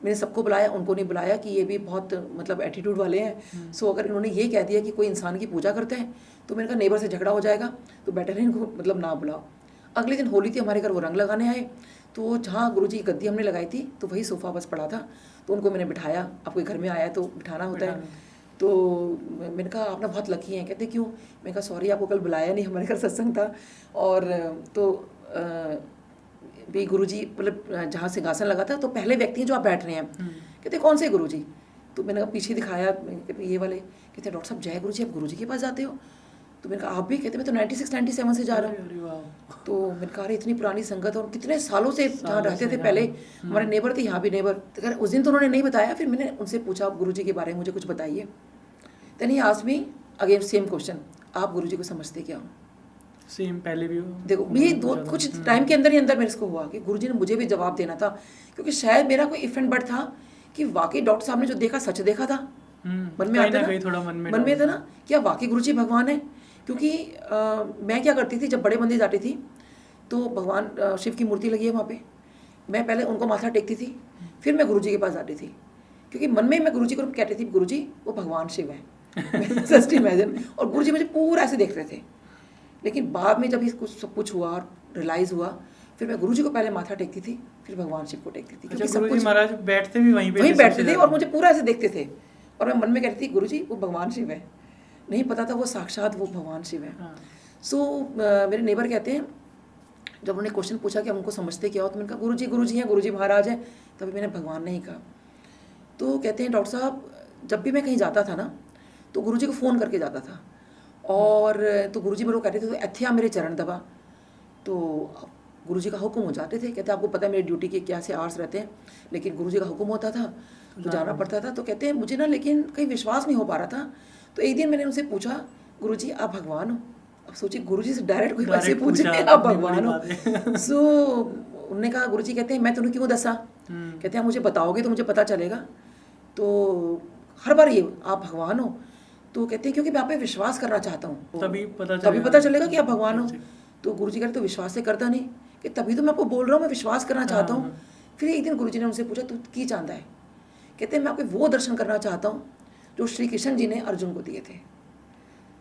मैंने सबको बुलाया, उनको नहीं बुलाया कि ये भी बहुत मतलब एटीट्यूड वाले हैं। सो अगर इन्होंने ये कह दिया कि कोई इंसान की पूजा करते हैं तो मैंने कहा नेबर से झगड़ा हो जाएगा, तो बेटर है इनको मतलब ना बुलाओ। अगले दिन होली थी, हमारे घर वो रंग लगाने आए, तो जहाँ गुरुजी की गद्दी हमने लगाई थी तो वही सोफ़ा बस पड़ा था, तो उनको मैंने बिठाया। अब कोई घर में आया तो बिठाना होता है। तो मैंने कहा आप ना बहुत लकी हैं। कहते क्यों? मैंने कहा सॉरी आपको कल बुलाया नहीं, हमारे घर सत्संग था। और तो भी गुरुजी मतलब जहाँ सिंहासन लगा था तो पहले व्यक्ति हैं जो आप बैठ रहे हैं। कहते कौन से गुरुजी? तो मैंने कहा पीछे दिखाया ये वाले, कहते हैं डॉक्टर साहब जय गुरु जी, आप गुरु जी के पास जाते हो? तो मैंने कहा आप भी? कहते मैं तो 96-97 से जा रहा हूँ। अरे वाह। तो मैंने कहा अरे इतनी पुरानी संगत और कितने सालों से यहाँ रहते थे पहले, हमारे नेबर थे, यहाँ भी नेबर। तो अगर उस दिन तो उन्होंने नहीं बताया, फिर मैंने उनसे पूछा गुरु जी के बारे में मुझे कुछ बताइए। Then he asked me again same question, आप गुरु जी को समझते क्या हो? सेम पहले भी देखो ये दो कुछ टाइम के अंदर ही अंदर मेरे को हुआ कि गुरु जी ने मुझे भी जवाब देना था, क्योंकि शायद मेरा कोई इफ एंड बट था कि वाकई डॉक्टर साहब ने जो देखा सच देखा था। मन में आता ना, थोड़ा मन में था ना क्या वाकई गुरु जी भगवान है? क्योंकि मैं क्या करती थी, जब बड़े मंदिर जाती थी तो भगवान शिव की मूर्ति लगी है वहाँ पे, मैं पहले उनको माथा टेकती थी, फिर मैं गुरु जी के पास जाती थी, क्योंकि मन में मैं गुरु जी को कहती थी गुरु जी वो भगवान शिव है। Just imagine. और गुरु जी मुझे पूरा ऐसे देख रहे थे। लेकिन बाद में जब ये कुछ सब कुछ हुआ और रियलाइज़ हुआ, फिर मैं गुरु जी को पहले माथा टेकती थी, फिर भगवान शिव को टेकती थी। क्योंकि गुरु जी महाराज बैठते भी वहीं बैठते थे और मुझे पूरा ऐसे देखते थे, और मैं मन में कहती थी गुरु जी वो भगवान शिव है। नहीं पता था वो साक्षात वो भगवान शिव है। सो मेरे नेबर कहते हैं, जब उन्होंने क्वेश्चन पूछा कि हम उनको समझते क्या हो, तो मैंने कहा गुरु जी हैं, गुरु जी महाराज हैं। तभी मैंने भगवान नहीं कहा। तो कहते हैं डॉक्टर साहब जब भी मैं कहीं जाता था ना तो गुरु जी को फ़ोन करके जाता था, और तो गुरु जी मेरे को कहते थे तो अथ्या मेरे चरण दबा, तो गुरु जी का हुक्म हो जाते थे। कहते आपको पता है मेरी ड्यूटी के क्या से आवर्स रहते हैं, लेकिन गुरु जी का हुक्म होता था तो जाना पड़ता था। तो कहते हैं मुझे ना लेकिन कहीं विश्वास नहीं हो पा रहा था। तो एक दिन मैंने उनसे पूछा गुरु जी आप भगवान हो? अब सोचिए गुरु जी से डायरेक्ट कोई वैसे पूछे आप भगवान हो। सो उन्होंने कहा गुरु जी कहते हैं मैं तुम्हें क्यों दसा, कहते हैं मुझे बताओगे तो मुझे पता चलेगा। तो हर बार ये आप भगवान हो, तो कहते हैं क्योंकि मैं आप पे विश्वास करना चाहता हूँ, तभी पता चलेगा कि आप भगवान हो। तो गुरु जी कहते तो विश्वास से करता नहीं, कि तभी तो मैं आपको बोल रहा हूँ मैं विश्वास करना चाहता हूँ। फिर एक दिन गुरु जी ने उनसे पूछा तू की चाहता है? कहते हैं मैं आपको वो दर्शन करना चाहता हूँ जो श्री कृष्ण जी ने अर्जुन को दिए थे।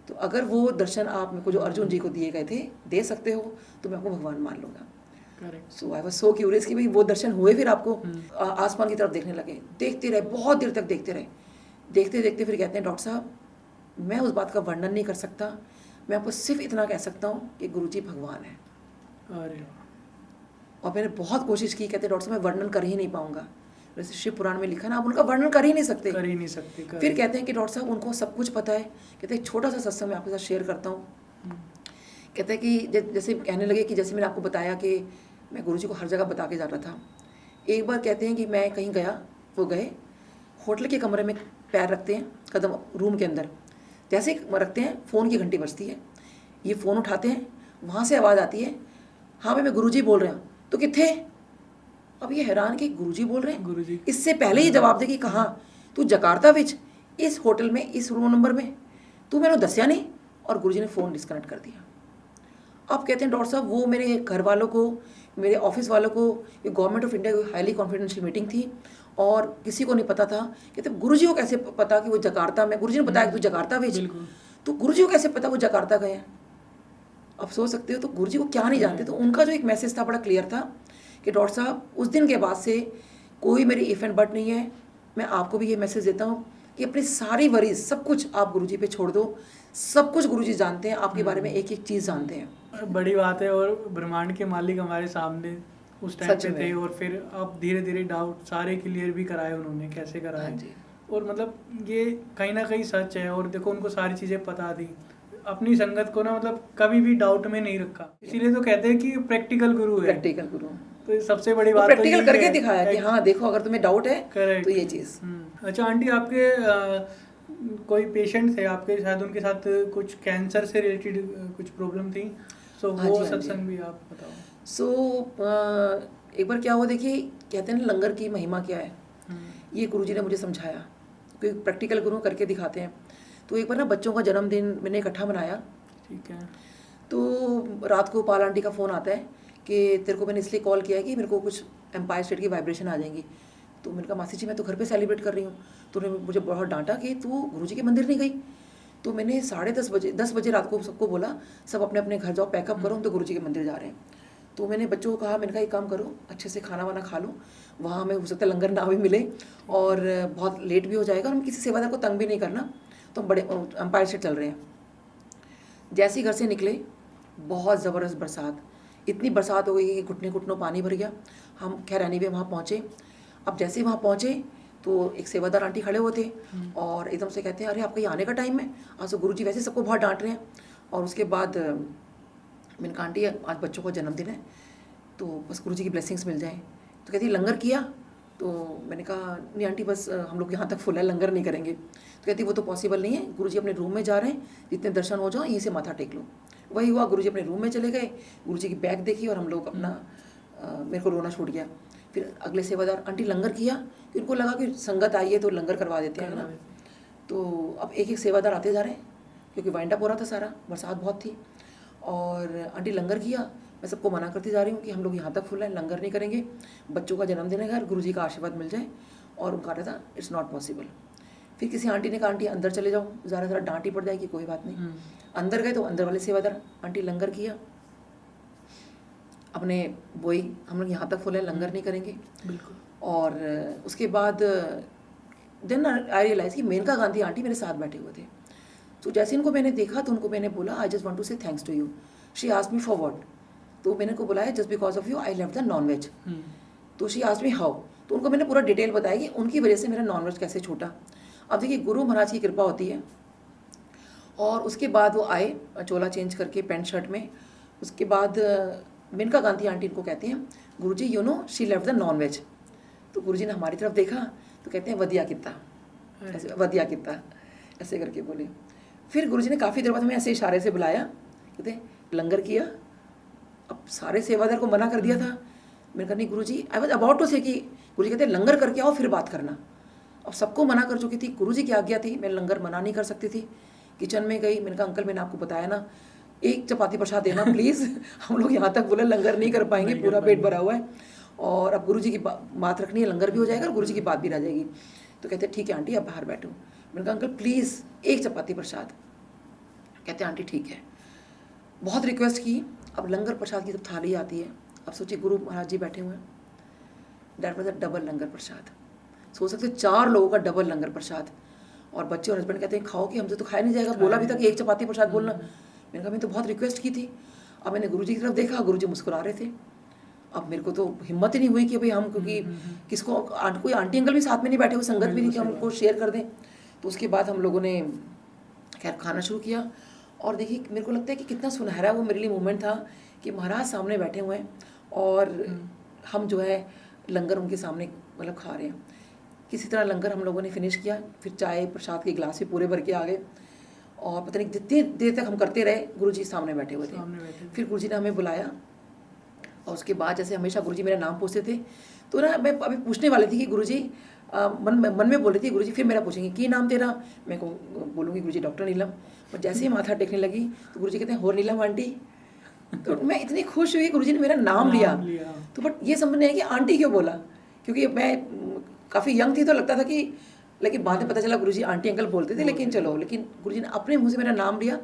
तो अगर वो दर्शन आप मेरे को जो अर्जुन जी को दिए गए थे दे सकते हो तो मैं आपको भगवान मान लूँगा। सो आई वाज सो क्यूरियस कि भाई वो दर्शन हुए, फिर आपको आसमान की तरफ देखने लगे, देखते रहे, बहुत देर तक देखते रहे, देखते देखते फिर कहते हैं डॉक्टर साहब मैं उस बात का वर्णन नहीं कर सकता, मैं आपको सिर्फ इतना कह सकता हूँ कि गुरु जी भगवान है। और मैंने बहुत कोशिश की, कहते डॉक्टर साहब मैं वर्णन कर ही नहीं पाऊंगा, वैसे शिव पुराण में लिखा ना आप उनका वर्णन कर ही नहीं सकते। फिर कहते हैं कि डॉक्टर साहब उनको सब कुछ पता है। कहते हैं एक छोटा सा सत्संग मैं आपके साथ शेयर करता हूँ। कहते हैं कि जैसे कहने लगे कि जैसे मैंने आपको बताया कि मैं गुरु जी को हर जगह बता के जाता था। एक बार कहते हैं कि मैं कहीं गया, वो गए होटल के कमरे में पैर रखते हैं, कदम रूम के अंदर जैसे रखते हैं फ़ोन की घंटी बजती है, ये फ़ोन उठाते हैं, वहाँ से आवाज़ आती है हाँ भाई मैं गुरुजी बोल रहा हूँ। तो किथे? अब ये हैरान कि गुरुजी बोल रहे हैं। गुरुजी इससे पहले ही जवाब दे कि कहाँ? तू जकार्ता विच इस होटल में इस रूम नंबर में, तू मैंने दसिया नहीं। और गुरुजी ने फ़ोन डिस्कनेक्ट कर दिया। अब कहते हैं डॉक्टर साहब वो मेरे घर वालों को, मेरे ऑफिस वालों को, ये गवर्नमेंट ऑफ इंडिया की हाईली कॉन्फिडेंशियल मीटिंग थी और किसी को नहीं पता था। कहते गुरुजी को कैसे पता कि वो जकार्ता में, गुरुजी ने बताया कि तू जकार्ता भेज, तो गुरुजी को कैसे पता वो जकार्ता गए हैं? अब सोच सकते हो तो गुरुजी को क्या नहीं जानते। तो उनका जो एक मैसेज था बड़ा क्लियर था कि डॉक्टर साहब उस दिन के बाद से कोई मेरी इफ एंड बट नहीं है। मैं आपको भी ये मैसेज देता हूँ कि अपनी सारी वरीज सब कुछ आप गुरुजी पे छोड़ दो, सब कुछ गुरुजी जानते हैं, आपके बारे में एक एक चीज़ जानते हैं। बड़ी बात है। और ब्रह्मांड के मालिक हमारे सामने उस टाइम पे थे और फिर अब धीरे धीरे डाउट सारे क्लियर भी कराए उन्होंने, कैसे कराए। और मतलब ये कहीं ना कहीं सच है। और देखो उनको सारी चीज़ें पता थी, अपनी संगत को ना मतलब कभी भी डाउट में नहीं रखा। इसीलिए तो कहते हैं कि प्रैक्टिकल गुरु है। प्रैक्टिकल गुरु तो सबसे बड़ी बात प्रैक्टिकल करके दिखाया कि हाँ देखो अगर तुम्हें डाउट है तो ये चीज़। अच्छा आंटी, आपके कोई पेशेंट थे आपके, शायद उनके साथ कुछ कैंसर से रिलेटेड कुछ प्रॉब्लम थी, सो वो सत्संग भी आप बताओ। सो एक बार क्या हुआ, देखिए कहते हैं ना लंगर की महिमा क्या है, ये गुरुजी ने मुझे समझाया, क्योंकि प्रैक्टिकल गुरु करके दिखाते हैं। तो एक बार ना बच्चों का जन्मदिन मैंने इकट्ठा मनाया, ठीक है। तो रात को पाल आंटी का फ़ोन आता है कि तेरे को मैंने इसलिए कॉल किया है कि मेरे को कुछ एम्पायर स्टेट की वाइब्रेशन आ जाएंगी। तो मैंने कहा मासी जी मैं तो घर पे सेलिब्रेट कर रही हूँ। तो उन्होंने मुझे बहुत डांटा कि तू गुरुजी के मंदिर नहीं गई। तो मैंने 10:30 बजे रात को सबको बोला सब अपने अपने घर जाओ, पैकअप करो, हम तो गुरुजी के मंदिर जा रहे हैं। तो मैंने बच्चों को कहा, मैंने कहा एक काम करो अच्छे से खाना वाना खा लो, वहाँ हमें हो सकता है लंगर ना भी मिले और बहुत लेट भी हो जाएगा और हम किसी सेवादार को तंग भी नहीं करना। तो हम बड़े एम्पायर स्टेट चल रहे हैं। जैसे ही घर से निकले बहुत ज़बरदस्त बरसात, इतनी बरसात हो गई कि घुटने घुटनों पानी भर गया। हम खैर एनीवे वहाँ पहुँचे। अब जैसे ही वहाँ पहुँचे तो एक सेवादार आंटी खड़े हुए थे और एकदम से कहते हैं अरे आपका ये आने का टाइम है, आज तो गुरुजी वैसे सबको बहुत डांट रहे हैं। और उसके बाद मैंने कहा आंटी आज बच्चों का जन्मदिन है तो बस गुरुजी की ब्लेसिंग्स मिल जाए। तो कहती है लंगर किया? तो मैंने कहा नहीं आंटी बस हम लोग यहाँ तक फुल है, लंगर नहीं करेंगे। तो कहती वो तो पॉसिबल नहीं है, गुरुजी अपने रूम में जा रहे हैं, जितने दर्शन हो जाओ यहीं से माथा टेक लो। वही हुआ, गुरुजी अपने रूम में चले गए, गुरुजी की बैग देखी और हम लोग अपना मेरे को रोना छूट गया। फिर अगले सेवादार आंटी लंगर किया, कि उनको लगा कि संगत आई है तो लंगर करवा देते हैं ना। तो अब एक एक सेवादार आते जा रहे हैं क्योंकि वाइंड अप हो रहा था सारा, बरसात बहुत थी। और आंटी लंगर किया, मैं सबको मना करती जा रही हूँ कि हम लोग यहाँ तक फुल है, लंगर नहीं करेंगे, बच्चों का जन्मदिन है घर, गुरुजी का आशीर्वाद मिल जाए। और उनका रहा था इट्स नॉट पॉसिबल। फिर किसी आंटी ने कहा आंटी अंदर चले जाओ, ज़रा ज़रा डांट ही पड़ जाएगी, कोई बात नहीं। अंदर गए तो अंदर वाले सेवादार आंटी लंगर किया, अपने वही हम लोग यहाँ तक फुल है, लंगर नहीं करेंगे बिल्कुल। और उसके बाद देन आई रियलाइज कि मेनका गांधी आंटी मेरे साथ बैठे हुए थे। तो जैसे इनको मैंने देखा तो उनको मैंने बोला I just want to say thanks to you. She asked me for what, तो मैंने को बुलाया just because of you I left the non veg. तो शी आस्क्ड मी हाउ, तो उनको मैंने पूरा डिटेल बताया कि उनकी वजह से मेरा नॉन वेज कैसे छूटा। अब देखिए गुरु महाराज की कृपा होती है। और उसके बाद वो आए चोला चेंज करके पैंट शर्ट में। उसके बाद मेनका गांधी आंटी इनको कहते हैं Guruji you know she left the non veg. तो गुरुजी ने हमारी तरफ देखा तो कहते हैं वधिया किता, ऐसे वधिया किता ऐसे करके बोले। फिर गुरुजी ने काफ़ी देर बाद हमें ऐसे इशारे से बुलाया, कहते लंगर किया। अब सारे सेवादार को मना कर दिया था, मैंने कहा नहीं गुरुजी आई वॉज अबाउट टू से कि गुरुजी कहते लंगर करके आओ फिर बात करना। अब सबको मना कर चुकी थी, गुरुजी की आज्ञा थी, मैं लंगर मना नहीं कर सकती थी। किचन में गई, मैंने कहा अंकल मैंने आपको बताया ना एक चपाती प्रसाद देना प्लीज़ हम लोग यहाँ तक बोले लंगर नहीं कर पाएंगे, पूरा पेट भरा हुआ है और अब गुरुजी की बात रखनी है, लंगर भी हो जाएगा और गुरुजी की बात भी रह जाएगी। तो कहते ठीक है आंटी आप बाहर बैठो। मैंने कहा अंकल प्लीज़ एक चपाती प्रसाद। कहते आंटी ठीक है। बहुत रिक्वेस्ट की, अब लंगर प्रसाद की जब थाली आती है, अब सोचिए गुरु महाराज जी बैठे हुए हैं, डैट वाज अ डबल लंगर प्रसाद। सोच सकते 4 लोगों का डबल लंगर प्रसाद। और बच्चे और हस्बैंड कहते हैं खाओ कि हमसे तो खाया नहीं जाएगा, बोला भी था कि एक चपाती प्रसाद बोलना। मैंने कहा मैं तो बहुत रिक्वेस्ट की थी। अब मैंने गुरुजी की तरफ देखा, गुरुजी मुस्कुरा रहे थे। अब मेरे को तो हिम्मत ही नहीं हुई कि भाई हम क्योंकि किसको कोई आंटी अंकल भी साथ में नहीं बैठे हुए, संगत भी नहीं कि हम उनको शेयर कर दें। तो उसके बाद हम लोगों ने खैर खाना शुरू किया। और देखिए मेरे को लगता है कि कितना सुनहरा वो मेरे लिए मोमेंट था कि महाराज सामने बैठे हुए हैं और हम जो है लंगर उनके सामने मतलब खा रहे हैं। किसी तरह लंगर हम लोगों ने फिनिश किया, फिर चाय प्रसाद के गिलास भी पूरे भर के आ गए और पता नहीं जितनी देर तक हम करते रहे, गुरुजी सामने बैठे हुए थे। फिर गुरुजी ने हमें बुलाया और उसके बाद जैसे हमेशा गुरुजी मेरा नाम पूछते थे तो ना मैं अभी पूछने वाली थी कि गुरुजी मन में बोल रही थी गुरुजी फिर मेरा पूछेंगे कि नाम तेरा, मैं को बोलूँगी गुरुजी डॉक्टर नीलम। और जैसे ही माथा टेकने लगी तो गुरुजी कहते हैं हो नीलम आंटी। तो मैं इतनी खुश हुई गुरुजी ने मेरा नाम लिया। तो बट ये समझ नहीं आया कि आंटी क्यों बोला, क्योंकि मैं काफ़ी यंग थी तो लगता था कि, लेकिन बाद में पता चला गुरुजी आंटी अंकल बोलते थे, लेकिन चलो, लेकिन गुरुजी ने अपने मुंह से मेरा नाम लिया,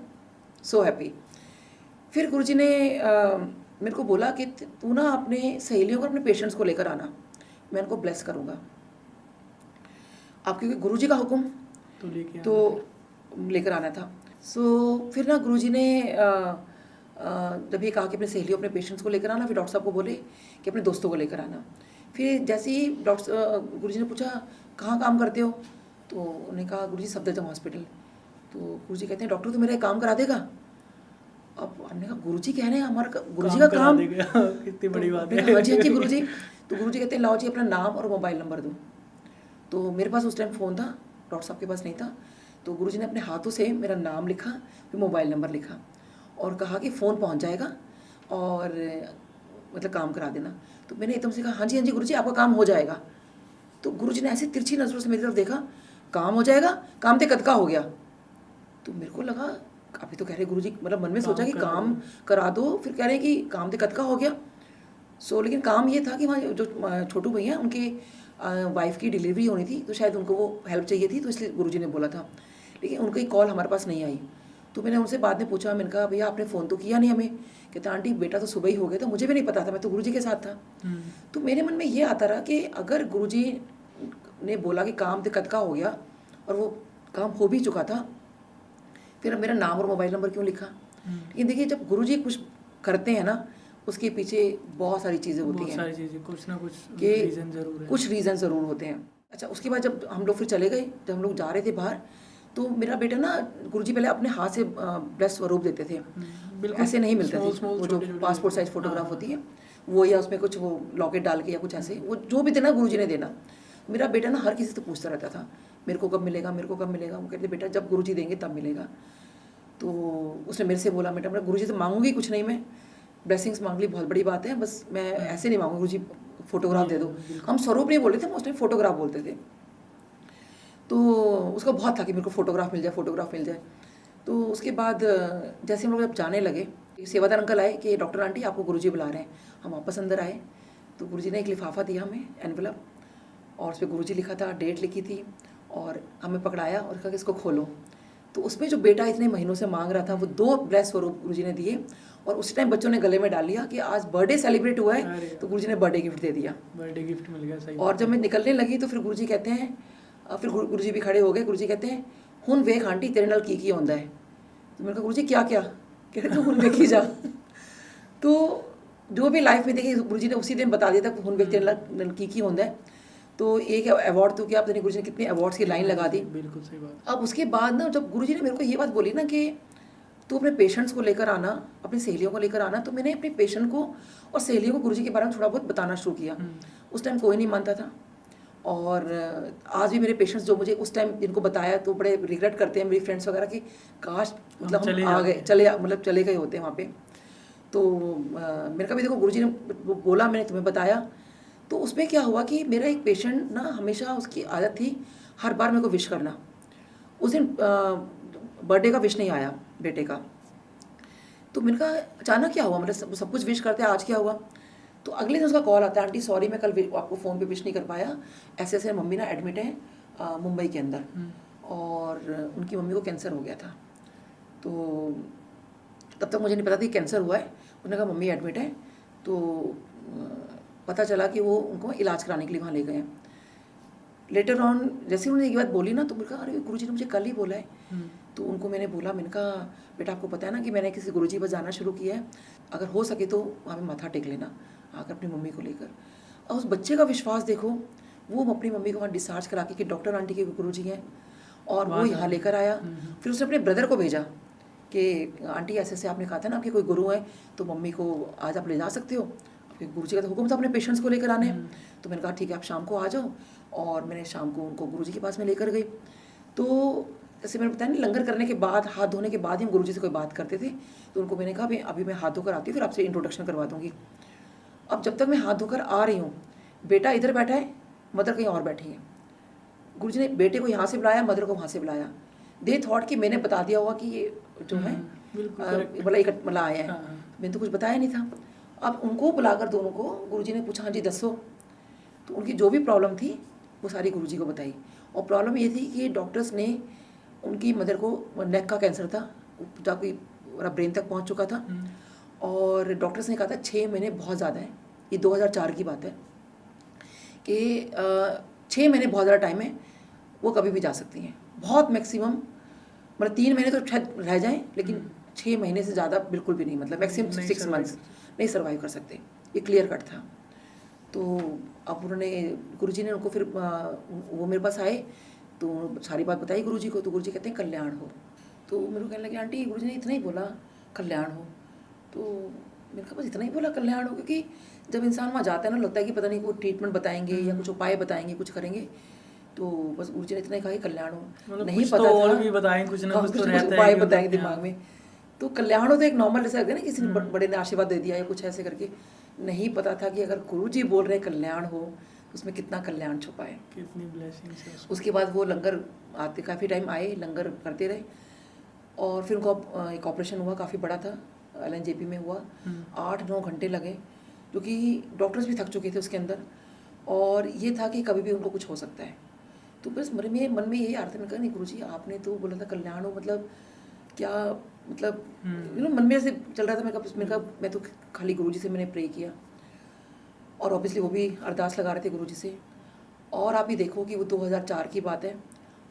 सो हैप्पी। फिर गुरुजी ने मेरे को बोला कि तू ना अपने सहेलियों को अपने पेशेंट्स को लेकर आना, मैं उनको ब्लेस करूँगा। अब क्योंकि गुरुजी का हुक्म तो लेकर आना था। सो फिर ना गुरुजी ने जब ये कहा कि अपने सहेलियों अपने पेशेंट्स को लेकर आना, फिर डॉक्टर साहब को बोले कि अपने दोस्तों को लेकर आना। फिर जैसे ही गुरुजी ने पूछा कहाँ काम करते हो, तो उन्होंने कहा गुरुजी सफदरजंग हॉस्पिटल। तो गुरुजी कहते हैं डॉक्टर तो मेरा काम करा देगा। अब हमने कहा गुरुजी कह रहे हैं हमारा गुरुजी का काम कितनी बड़ी बात है। हाँ जी गुरुजी। तो गुरुजी कहते हैं लाओ जी अपना नाम और मोबाइल नंबर दो। तो मेरे पास उस टाइम फ़ोन था, डॉक्टर साहब के पास नहीं था। तो गुरुजी ने अपने हाथों से मेरा नाम लिखा, फिर मोबाइल नंबर लिखा और कहा कि फ़ोन पहुंच जाएगा और मतलब काम करा देना। तो मैंने एकदम से कहा हाँ जी गुरुजी आपका काम हो जाएगा। तो गुरुजी ने ऐसी तिरछी नज़रों से मेरी तरफ देखा, काम हो जाएगा, काम ते कद का हो गया। तो मेरे को लगा अभी तो कह रहे गुरुजी, मतलब मन में सोचा कि काम करा दो, फिर कह रहे कि काम ते कद का हो गया। सो लेकिन काम ये था कि वहाँ जो छोटू भैया उनके वाइफ की डिलीवरी होनी थी, तो शायद उनको वो हेल्प चाहिए थी, तो इसलिए गुरुजी ने बोला था। लेकिन उनकी कॉल हमारे पास नहीं आई। तो मैंने उनसे बाद में पूछा, मैंने कहा भैया आपने फ़ोन तो किया नहीं हमें। कहते आंटी बेटा तो सुबह ही हो गया, तो मुझे भी नहीं पता था, मैं तो गुरुजी के साथ था। तो मेरे मन में ये आता रहा कि अगर गुरुजी ने बोला कि काम ते कद का हो गया और वो काम हो भी चुका था, फिर मेरा नाम और मोबाइल नंबर क्यों लिखा। लेकिन देखिए जब गुरुजी कुछ करते हैं ना, उसके पीछे बहुत सारी चीज़ें होती हैं, सारी चीज़ें कुछ ना कुछ रीज़न ज़रूर होते हैं। अच्छा, उसके बाद जब हम लोग फिर चले गए, जब हम लोग जा रहे थे बाहर, तो मेरा बेटा ना, गुरुजी पहले अपने हाथ से ब्लेस स्वरूप देते थे, बिल्कुल ऐसे नहीं मिलते थे। स्मॉल वो जो छोटे-छोटे पासपोर्ट साइज फोटोग्राफ होती है वो, या उसमें कुछ वो लॉकेट डाल के या कुछ ऐसे, वो जो भी देना गुरुजी ने देना। मेरा बेटा ना हर किसी से पूछता रहता था, मेरे को कब मिलेगा, मेरे को कब मिलेगा। वो कहते बेटा जब गुरुजी देंगे तब मिलेगा। तो उसने मेरे से बोला, बेटा गुरुजी से मांगूंगी कुछ नहीं, मैं ब्लेसिंग्स मांग ली, बहुत बड़ी बात है, बस मैं ऐसे नहीं मांगूंगी गुरुजी फोटोग्राफ दे दो। हम स्वरूप नहीं बोलते थे, हम उस टाइम फोटोग्राफ बोलते थे। तो उसको बहुत था कि मेरे को फोटोग्राफ मिल जाए, फोटोग्राफ मिल जाए। तो उसके बाद जैसे हम लोग जब जाने लगे, सेवादार अंकल आए कि डॉक्टर आंटी आपको गुरुजी बुला रहे हैं। हम वापस अंदर आए तो गुरुजी ने एक लिफाफा दिया हमें, एनवलप, और उस पर गुरुजी लिखा था, डेट लिखी थी, और हमें पकड़ाया और कहा कि इसको खोलो। तो उसमें जो बेटा इतने महीनों से मांग रहा था, वो 2 ब्लेस स्वरूप गुरुजी ने दिए। और उस टाइम बच्चों ने गले में डाल लिया कि आज बर्थडे सेलिब्रेट हुआ है, तो गुरुजी ने बर्थडे गिफ्ट दे दिया। बर्थडे गिफ्ट मिल गया, सही। और जब मैं निकलने लगी तो फिर गुरुजी कहते हैं, फिर गुरुजी भी खड़े हो गए। गुरुजी कहते हैं, हुन वेख आंटी तेरे नाल की होंदा है। तो मैंने कहा गुरुजी क्या क्या? कह रहे तो हुन वेखी जा। तो जो भी लाइफ में देखिए गुरुजी ने उसी दिन बता दिया था, हुन वेख तेरे नाल की होंदा है। तो एक अवार्ड तो क्या, गुरुजी ने कितने अवार्ड्स की लाइन लगा दी। बिल्कुल सही बात। अब उसके बाद ना, जब गुरुजी ने मेरे को ये बात बोली ना कि तू अपने पेशेंट्स को लेकर आना, अपनी सहेलियों को लेकर आना, तो मैंने अपने पेशेंट को और सहेलियों को गुरुजी के बारे में थोड़ा बहुत बताना शुरू किया। उस टाइम कोई नहीं मानता था, और आज भी मेरे पेशेंट्स जो मुझे उस टाइम जिनको बताया तो बड़े रिग्रेट करते हैं, मेरी फ्रेंड्स वगैरह की, काश मतलब हम आ गए, चले गए होते वहाँ पे। तो मेरे का भी देखो गुरुजी ने बोला, मैंने तुम्हें बताया। तो उसमें क्या हुआ कि मेरा एक पेशेंट ना, हमेशा उसकी आदत थी हर बार मेरे को विश करना। उस दिन बर्थडे का विश नहीं आया बेटे का। तो मैंने कहा अचानक क्या हुआ, मतलब सब कुछ विश करते हैं, आज क्या हुआ? तो अगले दिन उसका कॉल आता है, आंटी सॉरी मैं कल आपको फ़ोन पे विश नहीं कर पाया, ऐसे ऐसे मम्मी ना एडमिट है मुंबई के अंदर, और उनकी मम्मी को कैंसर हो गया था। तो तब तक मुझे नहीं पता था कि कैंसर हुआ है। उन्होंने कहा मम्मी एडमिट है, तो पता चला कि वो उनको इलाज कराने के लिए वहाँ ले गए हैं। लेटर ऑन जैसे उन्होंने ये बात बोली ना, तो मैंने कहा अरे गुरुजी ने मुझे कल ही बोला है। तो उनको मैंने बोला, मैंने कहा बेटा आपको पता है ना कि मैंने किसी गुरुजी पर जाना शुरू किया है, अगर हो सके तो वहाँ पे माथा टेक लेना आकर अपनी मम्मी को लेकर। और उस बच्चे का विश्वास देखो, वो अपनी मम्मी को वहाँ डिस्चार्ज करा के कि डॉक्टर आंटी के गुरुजी हैं, और वो यहाँ लेकर आया। फिर उसने अपने ब्रदर को भेजा कि आंटी ऐसे ऐसे आपने कहा था ना आपके कोई गुरु हैं, तो मम्मी को आज आप ले जा सकते हो, आपके गुरुजी का तो हुक्म था अपने पेशेंट्स को लेकर आने। तो मैंने कहा ठीक है आप शाम को आ जाओ, और मैंने शाम को उनको गुरुजी के पास में लेकर गई। तो जैसे मैंने बताया ना, लंगर करने के बाद, हाथ धोने के बाद ही हम गुरुजी से कोई बात करते थे। तो उनको मैंने कहा अभी मैं हाथ धोकर आती हूँ, फिर आपसे इंट्रोडक्शन करवा दूँगी। अब जब तक मैं हाथ धोकर आ रही हूँ, बेटा इधर बैठा है, मदर कहीं और बैठी है। गुरुजी ने बेटे को यहाँ से बुलाया, मदर को वहाँ से बुलाया। दे थॉट कि मैंने बता दिया होगा कि ये जो है मतलब आया है, मैंने तो कुछ बताया नहीं था। अब उनको बुलाकर दोनों को गुरुजी ने पूछा, हाँ जी दसो। तो उनकी जो भी प्रॉब्लम थी वो सारी गुरुजी को बताई। और प्रॉब्लम ये थी कि डॉक्टर्स ने, उनकी मदर को नेक का कैंसर था, जाके ब्रेन तक पहुंच चुका था, और डॉक्टर्स ने कहा था 6 महीने बहुत ज़्यादा है। ये 2004 की बात है कि 6 महीने बहुत ज़्यादा टाइम है, वो कभी भी जा सकती हैं, बहुत मैक्सिमम मतलब 3 महीने तो शायद रह जाएं, लेकिन 6 महीने से ज़्यादा बिल्कुल भी नहीं, मतलब मैक्सिमम 6 मंथ्स नहीं सर्वाइव कर सकते। ये क्लियर कट था। तो अब उन्होंने, गुरुजी ने उनको फिर वो मेरे पास आए तो सारी बात बताई गुरुजी को। तो गुरुजी कहते हैं कल्याण हो। तो मेरे को कहने लगे आंटी गुरुजी ने इतना ही बोला कल्याण हो। तो मैंने कहा बस इतना ही बोला कल्याण हो, क्योंकि जब इंसान वहाँ जाता है ना, लगता है कि पता नहीं कोई ट्रीटमेंट बताएंगे या कुछ उपाय बताएंगे, कुछ करेंगे। तो बस गुरुजी ने इतना ही कहा कि कल्याण हो, मतलब नहीं पता तो था और भी बताएंगे, कुछ ना कुछ तो रहता है, उपाय बताएंगे दिमाग में। तो कल्याण हो तो एक नॉर्मल जैसे ना, किसी ने बड़े ने आशीर्वाद दे दिया या कुछ ऐसे करके, नहीं पता था कि अगर गुरुजी बोल रहे कल्याण हो तो उसमें कितना कल्याण छुपा है, कितनी ब्लेसिंग्स है। उसके बाद वो लंगर आते काफ़ी टाइम आए, लंगर करते रहे, और फिर उनको एक ऑपरेशन हुआ, काफ़ी बड़ा था, LNJP में हुआ। 8-9 घंटे लगे, जो कि डॉक्टर्स भी थक चुके थे उसके अंदर, और ये था कि कभी भी उनको कुछ हो सकता है। तो बस मन में यही आ रहा था, मैंने कहा नहीं गुरुजी आपने तो बोला था कल्याण हो, मतलब क्या, मतलब मन में ऐसे चल रहा था। मैं तो खाली गुरुजी से मैंने प्रे किया, और ऑब्वियसली वो भी अरदास लगा रहे थे गुरुजी से। और आप ही देखो कि वो 2004 की बात है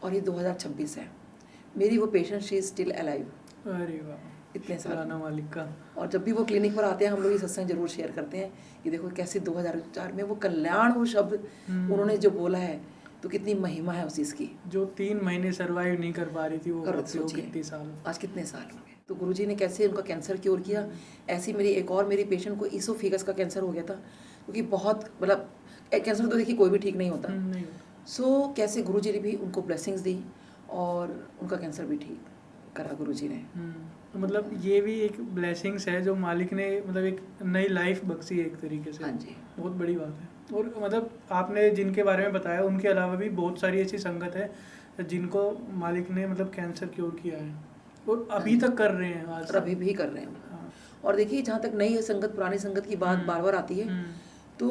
और ये 2026 है, मेरी वो patient she is still alive. अरे वाह, इतने साल मालिक का। और जब भी वो क्लिनिक पर आते हैं, हम लोग ये सत्संग जरूर शेयर करते हैं कि देखो कैसे 2004 में वो कल्याण वो शब्द उन्होंने जो बोला है, तो कितनी महिमा है उस चीज़ की। जो 3 महीने सर्वाइव नहीं कर पा रही थी वो करो, अब से वो सोचिए। कितने साल। आज कितने साल हो गए। तो गुरुजी ने कैसे उनका कैंसर क्योर किया। ऐसी मेरी एक और मेरी पेशेंट को ईसोफेगस का कैंसर हो गया था, क्योंकि बहुत मतलब कैंसर तो देखिए कोई भी ठीक नहीं होता। नहीं। सो कैसे गुरुजी ने भी उनको ब्लेसिंग्स दी और उनका कैंसर भी ठीक करा गुरुजी ने। तो मतलब ये भी एक ब्लेसिंग्स है जो मालिक ने मतलब एक नई लाइफ बख्शी है एक तरीके से। हाँ जी। बहुत बड़ी बात है। और मतलब आपने जिनके बारे में बताया उनके अलावा भी बहुत सारी ऐसी संगत है जिनको मालिक ने मतलब कैंसर क्योर किया है और अभी तक कर रहे हैं आज और अभी भी कर रहे हैं। हाँ। और देखिए, जहाँ तक नई संगत पुरानी संगत की बात बार बार आती है, तो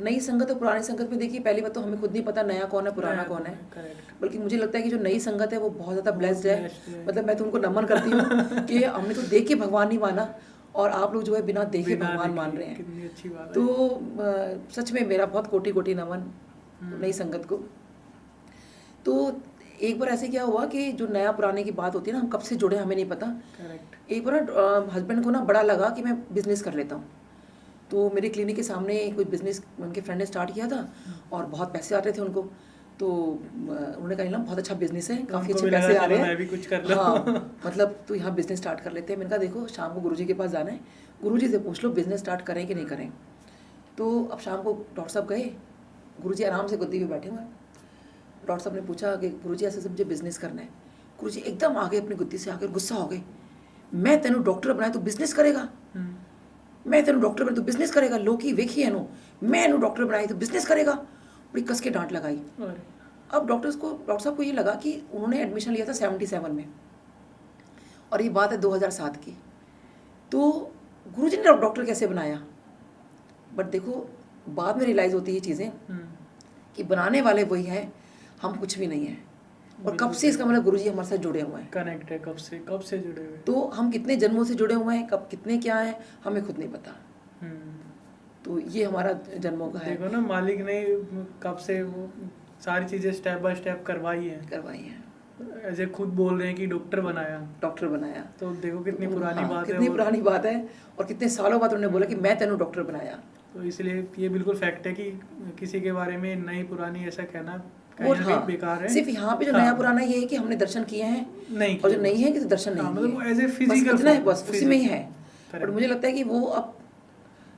नई संगत और पुरानी संगत में देखिए, पहली बात तो हमें खुद नहीं पता नया कौन है पुराना कौन है। करेक्ट। बल्कि मुझे लगता है कि जो नई संगत है वो बहुत ज़्यादा ब्लेस्ड है। मतलब मैं तो उनको नमन करती हूँ कि हमने तो देख के भगवान नहीं माना और आप लोग जो है बिना देखे भगवान मान रहे हैं। कितनी अच्छी बात है। तो सच में मेरा बहुत कोटि कोटि नमन नई संगत को। तो एक बार ऐसे क्या हुआ कि जो नया पुराने की बात होती है ना, हम कब से जुड़े हमें नहीं पता। करेक्ट। एक बार हस्बैंड को ना बड़ा लगा कि मैं बिजनेस कर लेता हूँ। तो मेरे क्लिनिक के सामने कोई बिजनेस उनके फ्रेंड ने स्टार्ट किया था और बहुत पैसे आ रहे थे उनको। तो उन्होंने कहा ना बहुत अच्छा बिजनेस है, काफ़ी अच्छे पैसे आ रहे हैं, मैं भी कुछ कर लूं। हाँ मतलब तो यहाँ बिजनेस स्टार्ट कर लेते हैं। मैंने कहा देखो, शाम को गुरुजी के पास जाना है, गुरुजी से पूछ लो बिजनेस स्टार्ट करें कि नहीं करें। तो अब शाम को डॉक्टर साहब गए, गुरुजी आराम से गद्दी पे बैठे हुए। डॉक्टर साहब ने पूछा कि गुरुजी ऐसे सब जो बिजनेस करना है। गुरुजी एकदम आगे अपनी गुद्दी से आकर गुस्सा हो गए, मैं तेनू डॉक्टर बनाया तो बिजनेस करेगा, मैं तेनू डॉक्टर बनाया तो बिजनेस करेगा, लोकी वेखी है मैं इनू डॉक्टर बनाई तो बिजनेस करेगा। बड़ी कस के डांट लगाई। अब डॉक्टर साहब को ये लगा कि उन्होंने एडमिशन लिया था 77 में और ये बात है 2007 की। तो गुरुजी ने डॉक्टर कैसे बनाया। बट देखो, बाद में रियलाइज़ होती है ये चीज़ें कि बनाने वाले वही हैं, हम कुछ भी नहीं हैं। और कब से इसका मतलब गुरुजी हमारे साथ जुड़े हुए हैं। कनेक्ट है कब से जुड़े हुए। तो हम कितने जन्मों से जुड़े हुए हैं, कब कितने क्या है हमें खुद नहीं पता। तो ये हमारा जन्मों का है। देखो ना, मालिक ने कब से वो सारी चीज़ें स्टेप बाय स्टेप करवाई हैं। ऐसे खुद बोल रहे हैं कि डॉक्टर बनाया। तो देखो कितनी पुरानी बात है। कितनी पुरानी बात है और कितने सालों बाद उन्होंने बोला कि मैं तेनू डॉक्टर बनाया। तो इसलिए ये बिल्कुल फैक्ट है कि किसी के बारे में नई पुरानी ऐसा कहना और हाँ, बेकार है। सिर्फ यहाँ पे जो नया पुराना ये है कि हमने दर्शन किए हैं नहीं, और जो नहीं है कि तो दर्शन नहीं मतलब वो एज ए फिजिकल इतना है, बस उसी में ही है। और मुझे लगता है कि वो अब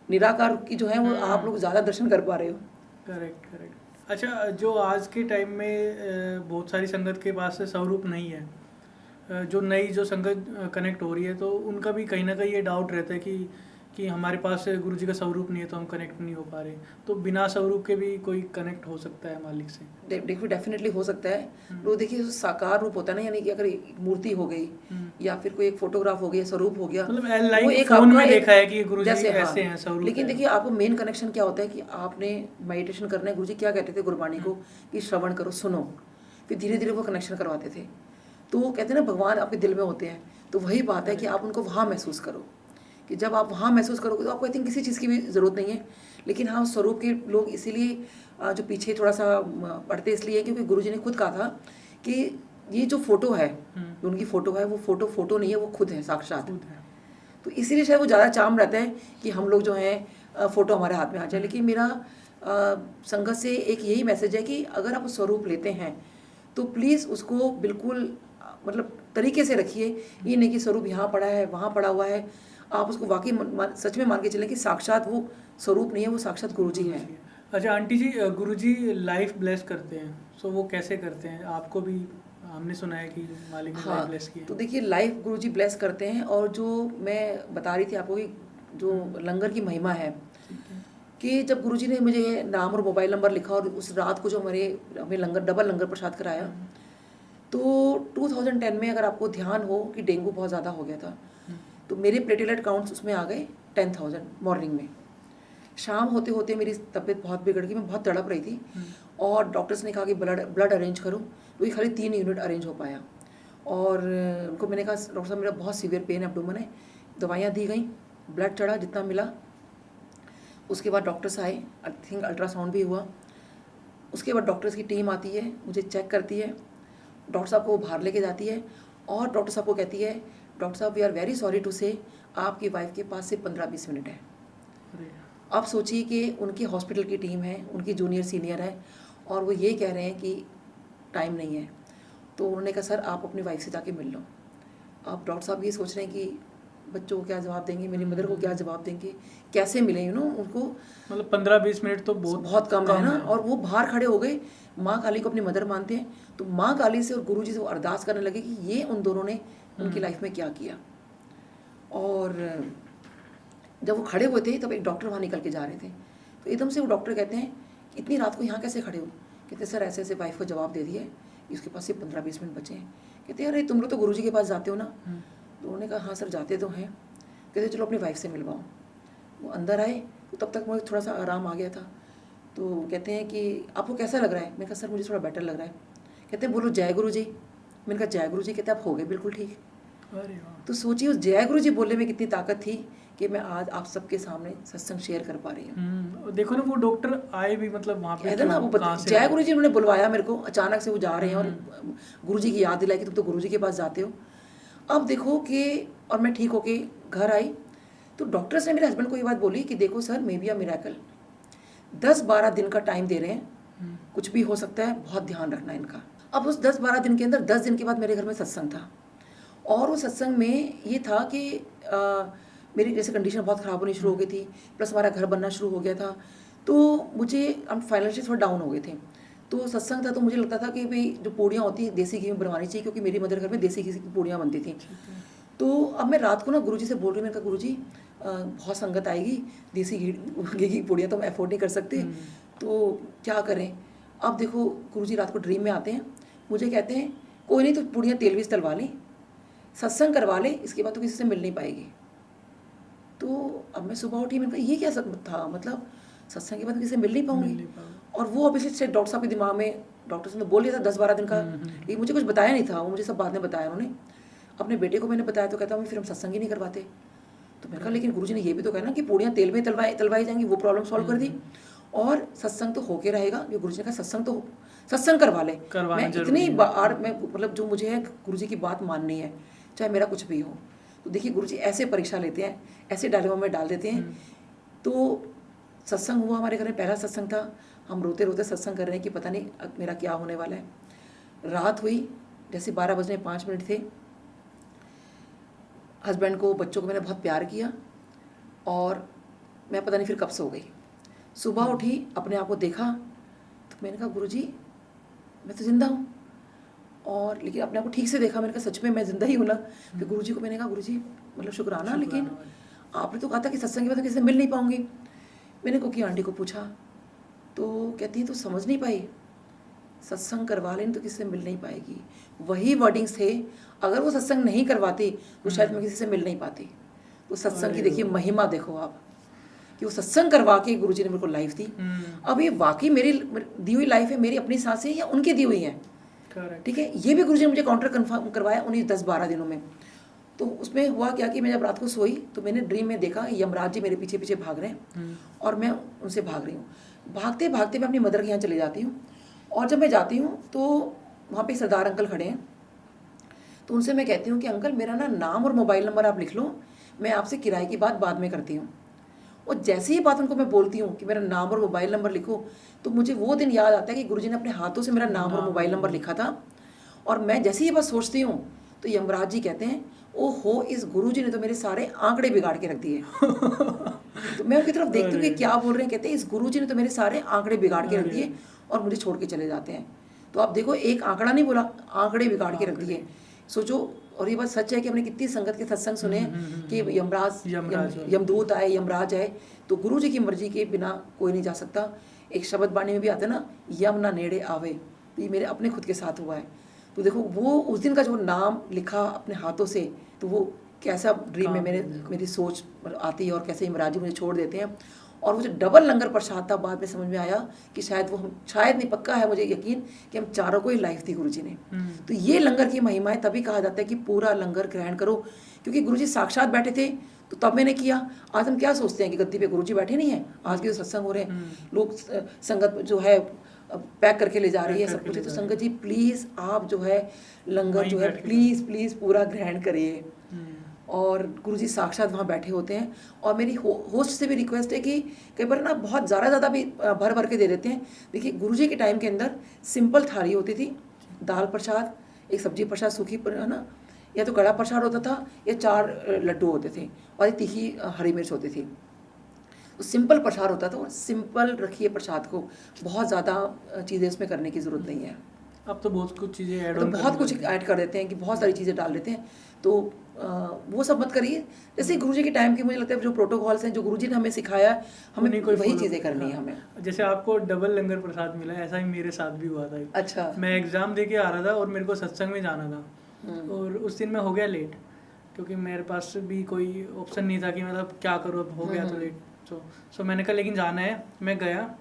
निराकार की जो है वो आप लोग ज़्यादा दर्शन कर पा रहे हो। करेक्ट। अच्छा, जो आज के टाइम में बहुत सारी संगत के पास स्वरूप नहीं है, जो नई जो संगत कनेक्ट हो रही है, तो उनका भी कहीं ना कहीं ये डाउट रहता है कि हमारे पास गुरुजी का स्वरूप नहीं है तो हम कनेक्ट नहीं हो पा रहे। तो बिना स्वरूप के भी कोई कनेक्ट हो सकता है मालिक से। देखो डेफिनेटली हो सकता है। लोग देखिए साकार रूप होता है ना, यानी कि अगर एक मूर्ति हो गई या फिर कोई एक फोटोग्राफ हो गया, स्वरूप हो गया, मतलब वो एक फोन में देखा है कि गुरुजी ऐसे हैं स्वरूप। लेकिन देखिए आपको मेन कनेक्शन क्या होता है कि आपने मेडिटेशन करना है। गुरुजी क्या कहते थे गुरबाणी को कि श्रवण करो, सुनो, फिर धीरे धीरे वो कनेक्शन करवाते थे। तो वो कहते हैं ना भगवान आपके दिल में होते हैं। तो वही बात है कि आप उनको वहाँ महसूस करो, कि जब आप वहाँ महसूस करोगे तो आपको आई थिंक किसी चीज़ की भी ज़रूरत नहीं है। लेकिन हाँ, स्वरूप के लोग इसीलिए जो पीछे थोड़ा सा पढ़ते इसलिए क्योंकि गुरुजी ने खुद कहा था कि ये जो फोटो है, जो उनकी फ़ोटो है, वो फोटो नहीं है, वो खुद है साक्षात। तो इसीलिए शायद वो ज़्यादा चार्म रहता है कि हम लोग जो हैं फ़ोटो हमारे हाथ में आ जाए। लेकिन मेरा संगत से एक यही मैसेज है कि अगर आप स्वरूप लेते हैं तो प्लीज़ उसको बिल्कुल मतलब तरीके से रखिए। ये नहीं कि स्वरूप यहाँ पड़ा है वहाँ पड़ा हुआ है, आप उसको वाकई सच में मान के चलें कि साक्षात वो स्वरूप नहीं है, वो साक्षात गुरुजी हैं। अच्छा आंटी जी, गुरुजी लाइफ ब्लेस करते हैं, सो वो कैसे करते हैं? आपको भी हमने सुना है कि मालिक ने लाइफ ब्लेस किया। तो देखिए लाइफ गुरुजी ब्लेस करते हैं। और जो मैं बता रही थी आपको कि जो लंगर की महिमा है कि जब गुरुजी ने मुझे नाम और मोबाइल नंबर लिखा और उस रात को जो हमें लंगर डबल लंगर प्रसाद कराया, तो 2010 में अगर आपको ध्यान हो कि डेंगू बहुत ज़्यादा हो गया था, तो मेरे प्लेटलेट काउंट्स उसमें आ गए 10,000 मॉर्निंग में। शाम होते होते मेरी तबीयत बहुत बिगड़ गई, मैं बहुत तड़प रही थी और डॉक्टर्स ने कहा कि ब्लड अरेंज करो, तो ये खाली 3 यूनिट अरेंज हो पाया। और उनको मैंने कहा डॉक्टर साहब मेरा बहुत सीवियर पेन एब्डोमेन है, दवाइयाँ दी गई, ब्लड चढ़ा जितना मिला। उसके बाद डॉक्टर्स आए, आई थिंक अल्ट्रासाउंड भी हुआ। उसके बाद डॉक्टर्स की टीम आती है, मुझे चेक करती है, डॉक्टर साहब को वो बाहर लेके जाती है और डॉक्टर साहब को कहती है डॉक्टर साहब we are very sorry to say आपकी वाइफ के पास से 15-20 मिनट है। आप सोचिए कि उनकी हॉस्पिटल की टीम है, उनकी जूनियर सीनियर है और वो ये कह रहे हैं कि टाइम नहीं है। तो उन्होंने कहा सर आप अपनी वाइफ से जाके मिल लो। अब डॉक्टर साहब ये सोच रहे हैं कि बच्चों को क्या जवाब देंगे, मेरी मदर को क्या जवाब देंगे, कैसे मिले उनको। मतलब 15-20 मिनट तो बहुत कम है ना। और वो बाहर खड़े हो गए, माँ काली को अपनी मदर मानते हैं, तो माँ काली से और गुरुजी से वो अरदास करने लगे कि ये उन दोनों ने उनकी लाइफ में क्या किया। और जब वो खड़े हुए थे तब एक डॉक्टर वहाँ निकल के जा रहे थे, तो एकदम से वो डॉक्टर कहते हैं इतनी रात को यहाँ कैसे खड़े हो। कहते सर ऐसे ऐसे वाइफ को जवाब दे दिए, इसके पास सिर्फ 15-20 मिनट बचे हैं। कहते अरे तुम लोग तो गुरुजी के पास जाते हो ना। तो उन्होंने कहा हाँ सर जाते तो हैं। कहते चलो अपनी वाइफ से मिलवाओ। वो अंदर आए तो तब तक मुझे थोड़ा सा आराम आ गया था। तो कहते हैं कि आपको कैसा लग रहा है। मैंने कहा सर मुझे थोड़ा बेटर लग रहा है। कहते हैं बोलो जय गुरु जी। मैंने कहा जय गुरु जी। कहते आप हो गए बिल्कुल ठीक। अरे वाह। तो सोचिए उस जय गुरु जी बोलने में कितनी ताकत थी कि मैं आज आप सबके सामने सत्संग शेयर कर पा रही हूँ। देखो ना वो डॉक्टर आए भी मतलब वहाँ पे कहते ना वो जय गुरु जी उन्होंने बुलवाया मेरे को, अचानक से वो जा रहे हैं और गुरु जी की याद दिलाई कि तुम तो गुरु जी के पास जाते हो। अब देखो कि और मैं ठीक होके घर आई तो डॉक्टर्स ने मेरे हस्बैंड को ये बात बोली कि देखो sir may be a miracle, 10-12 दिन का टाइम दे रहे हैं, कुछ भी हो सकता है, बहुत ध्यान रखना है इनका। अब उस 10-12 दिन के अंदर 10 दिन के बाद मेरे घर में सत्संग था और उस सत्संग में ये था कि मेरी जैसे कंडीशन बहुत ख़राब होनी शुरू हो गई थी, प्लस हमारा घर बनना शुरू हो गया था, तो मुझे हम फाइनेंशियल थोड़ा डाउन हो गए थे। तो सत्संग था तो मुझे लगता था कि भाई जो पूड़ियाँ होती हैं देसी घी में बनवानी चाहिए, क्योंकि मेरी मदर घर में देसी घी की पूड़ियाँ बनती थी। तो अब मैं रात को ना गुरुजी से बोल रही हूँ, मैंने कहा गुरुजी बहुत संगत आएगी, देसी घी की पूड़ियाँ तो हम अफोर्ड नहीं कर सकते, तो क्या करें। अब देखो गुरुजी रात को ड्रीम में आते हैं, मुझे कहते हैं कोई नहीं तो पूड़ियाँ तेल बीज तलवा लें, सत्संग करवा ले, इसके बाद तो किसी से मिल नहीं पाएगी। तो अब मैं सुबह उठी, मैंने कहा ये क्या था, मतलब सत्संग के बाद किसी से मिल नहीं पाऊंगी। और वो अभी से डॉक्टर साहब के दिमाग में, डॉक्टर साहब ने बोल दिया था 10-12 दिन का, लेकिन मुझे कुछ बताया नहीं था, वो मुझे सब बाद में बताया उन्होंने। अपने बेटे को मैंने बताया तो कहता हूँ फिर हम सत्संग ही नहीं करवाते। तो मैंने कहा लेकिन गुरुजी ने ये भी तो कहा ना कि पूड़ियाँ तेल में तलवाई जाएंगी, वो प्रॉब्लम सॉल्व कर दी और सत्संग तो होके रहेगा। जो गुरुजी ने कहा सत्संग करवा ले। मैं इतनी बार मैं मतलब जो मुझे है गुरुजी की बात माननी है, चाहे मेरा कुछ भी हो। तो देखिए गुरुजी ऐसे परीक्षा लेते हैं, ऐसे डायलेमा में डाल देते हैं। तो सत्संग हुआ हमारे घर में, पहला सत्संग था। हम रोते रोते सत्संग कर रहे हैं कि पता नहीं मेरा क्या होने वाला है। रात हुई, जैसे 12 बजने 5 मिनट थे। हस्बैंड को, बच्चों को मैंने बहुत प्यार किया और मैं पता नहीं फिर कब सो गई। सुबह उठी, अपने आप को देखा तो मैंने कहा गुरुजी मैं तो ज़िंदा हूँ, और लेकिन अपने आप को ठीक से देखा, मैंने कहा सच में मैं ज़िंदा ही हूँ ना। फिर गुरुजी को मैंने कहा गुरुजी मतलब शुक्राना, लेकिन आपने तो कहा था कि सत्संग के बाद किसी से मिल नहीं पाऊँगी। मैंने कुकी आंटी को पूछा तो कहती है तो समझ नहीं पाई, सत्संग करवा लें तो किसी से मिल नहीं पाएगी। वही वर्डिंग्स थे, अगर वो सत्संग नहीं करवाती तो शायद मैं किसी से मिल नहीं पाती। तो सत्संग की देखिए महिमा देखो आप, कि वो सत्संग करवा के गुरुजी ने मेरे को लाइफ दी। अब ये वाकई मेरी दी हुई लाइफ है, मेरी अपनी सांसें या उनकी दी हुई है, ठीक है। ये भी गुरुजी ने मुझे काउंटर कन्फर्म करवाया उन्हीं 10-12 दिनों में। तो उसमें हुआ क्या कि मैं जब रात को सोई तो मैंने ड्रीम में देखा यमराज जी मेरे पीछे पीछे भाग रहे हैं और मैं उनसे भाग रही हूँ। भागते भागते मैं अपनी मदर के यहाँ चली जाती हूँ, और जब मैं जाती हूँ तो वहाँ पे सरदार अंकल खड़े हैं। तो उनसे मैं कहती हूँ कि अंकल मेरा ना नाम और मोबाइल नंबर आप लिख लो, मैं आपसे किराए की बात बाद में करती हूँ। और जैसे ही बात उनको मैं बोलती हूँ कि मेरा नाम और मोबाइल नंबर लिखो, तो मुझे वो दिन याद आता है कि गुरुजी ने अपने हाथों से मेरा नाम और मोबाइल नंबर लिखा था। और मैं जैसे ही ये बात सोचती हूँ तो यमराज जी कहते हैं ओहो इस गुरुजी ने तो मेरे सारे आंकड़े बिगाड़ के रख दिए। तो मैं उनकी तरफ देखती हूँ कि क्या बोल रहे हैं। कहते हैं इस गुरुजी ने तो मेरे सारे आंकड़े बिगाड़ के रख दिए और मुझे छोड़ के चले जाते हैं। तो आप देखो एक आंकड़ा नहीं बोला, आंकड़े बिगाड़ के रख दिए। सोचो, और ये बात सच है कि हमने कितनी संगत के सत्संग सुने कि यमदूत आए, यमराज आए, तो गुरु जी की मर्जी के बिना कोई नहीं जा सकता। एक शब्द बाणी में भी आता है ना, यम ना नेड़े आवे, तो ये मेरे अपने खुद के साथ हुआ है। तो देखो वो उस दिन का जो नाम लिखा अपने हाथों से, तो वो कैसा ड्रीम में मेरी सोच आती है और कैसे यमराज जी मुझे छोड़ देते हैं। और वो जो डबल लंगर प्रसाद था, बाद में समझ में आया कि शायद नहीं, पक्का है मुझे यकीन कि हम चारों को ही लाइफ थी गुरुजी ने। तो ये लंगर की महिमा है, तभी कहा जाता है कि पूरा लंगर ग्रहण करो, क्योंकि गुरुजी साक्षात बैठे थे तो तब मैंने किया। आज हम क्या सोचते हैं कि गद्दी पे गुरुजी बैठे नहीं है, आज के जो सत्संग हो रहे हैं लोग संगत जो है पैक करके ले जा रही है सब कुछ। तो संगत जी प्लीज़ आप जो है लंगर जो है प्लीज़ पूरा ग्रहण करिए। और गुरुजी साक्षात वहाँ बैठे होते हैं। और मेरी होस्ट से भी रिक्वेस्ट है कि कई बार ना बहुत ज़्यादा भी भर भर के दे देते हैं। देखिए गुरुजी के टाइम के अंदर सिंपल थाली होती थी, दाल प्रसाद, एक सब्जी प्रसाद सूखी है ना, या तो कड़ा प्रसाद होता था, या 4 लड्डू होते थे और एक तीखी हरी मिर्च होती थी। तो सिंपल प्रसाद होता था, और सिंपल रखिए प्रसाद को, बहुत ज़्यादा चीज़ें इसमें करने की ज़रूरत नहीं है। अब तो बहुत कुछ चीज़ें ऐड तो ऑन बहुत कुछ ऐड कर देते हैं कि बहुत सारी चीज़ें डाल देते हैं, तो वो सब मत करिए। जैसे गुरुजी के टाइम के मुझे लगता है जो प्रोटोकॉल्स हैं, जो गुरुजी ने हमें सिखाया है, हमें वही चीज़ें करनी है हमें। जैसे आपको डबल लंगर प्रसाद मिला, ऐसा ही मेरे साथ भी हुआ था। अच्छा। मैं एग्ज़ाम दे के आ रहा था और मेरे को सत्संग में जाना था, और उस दिन मैं हो गया लेट, क्योंकि मेरे पास भी कोई ऑप्शन नहीं था कि मतलब क्या करूँ, अब हो गया तो लेट। सो मैंने कहा लेकिन जाना है। मैं गया,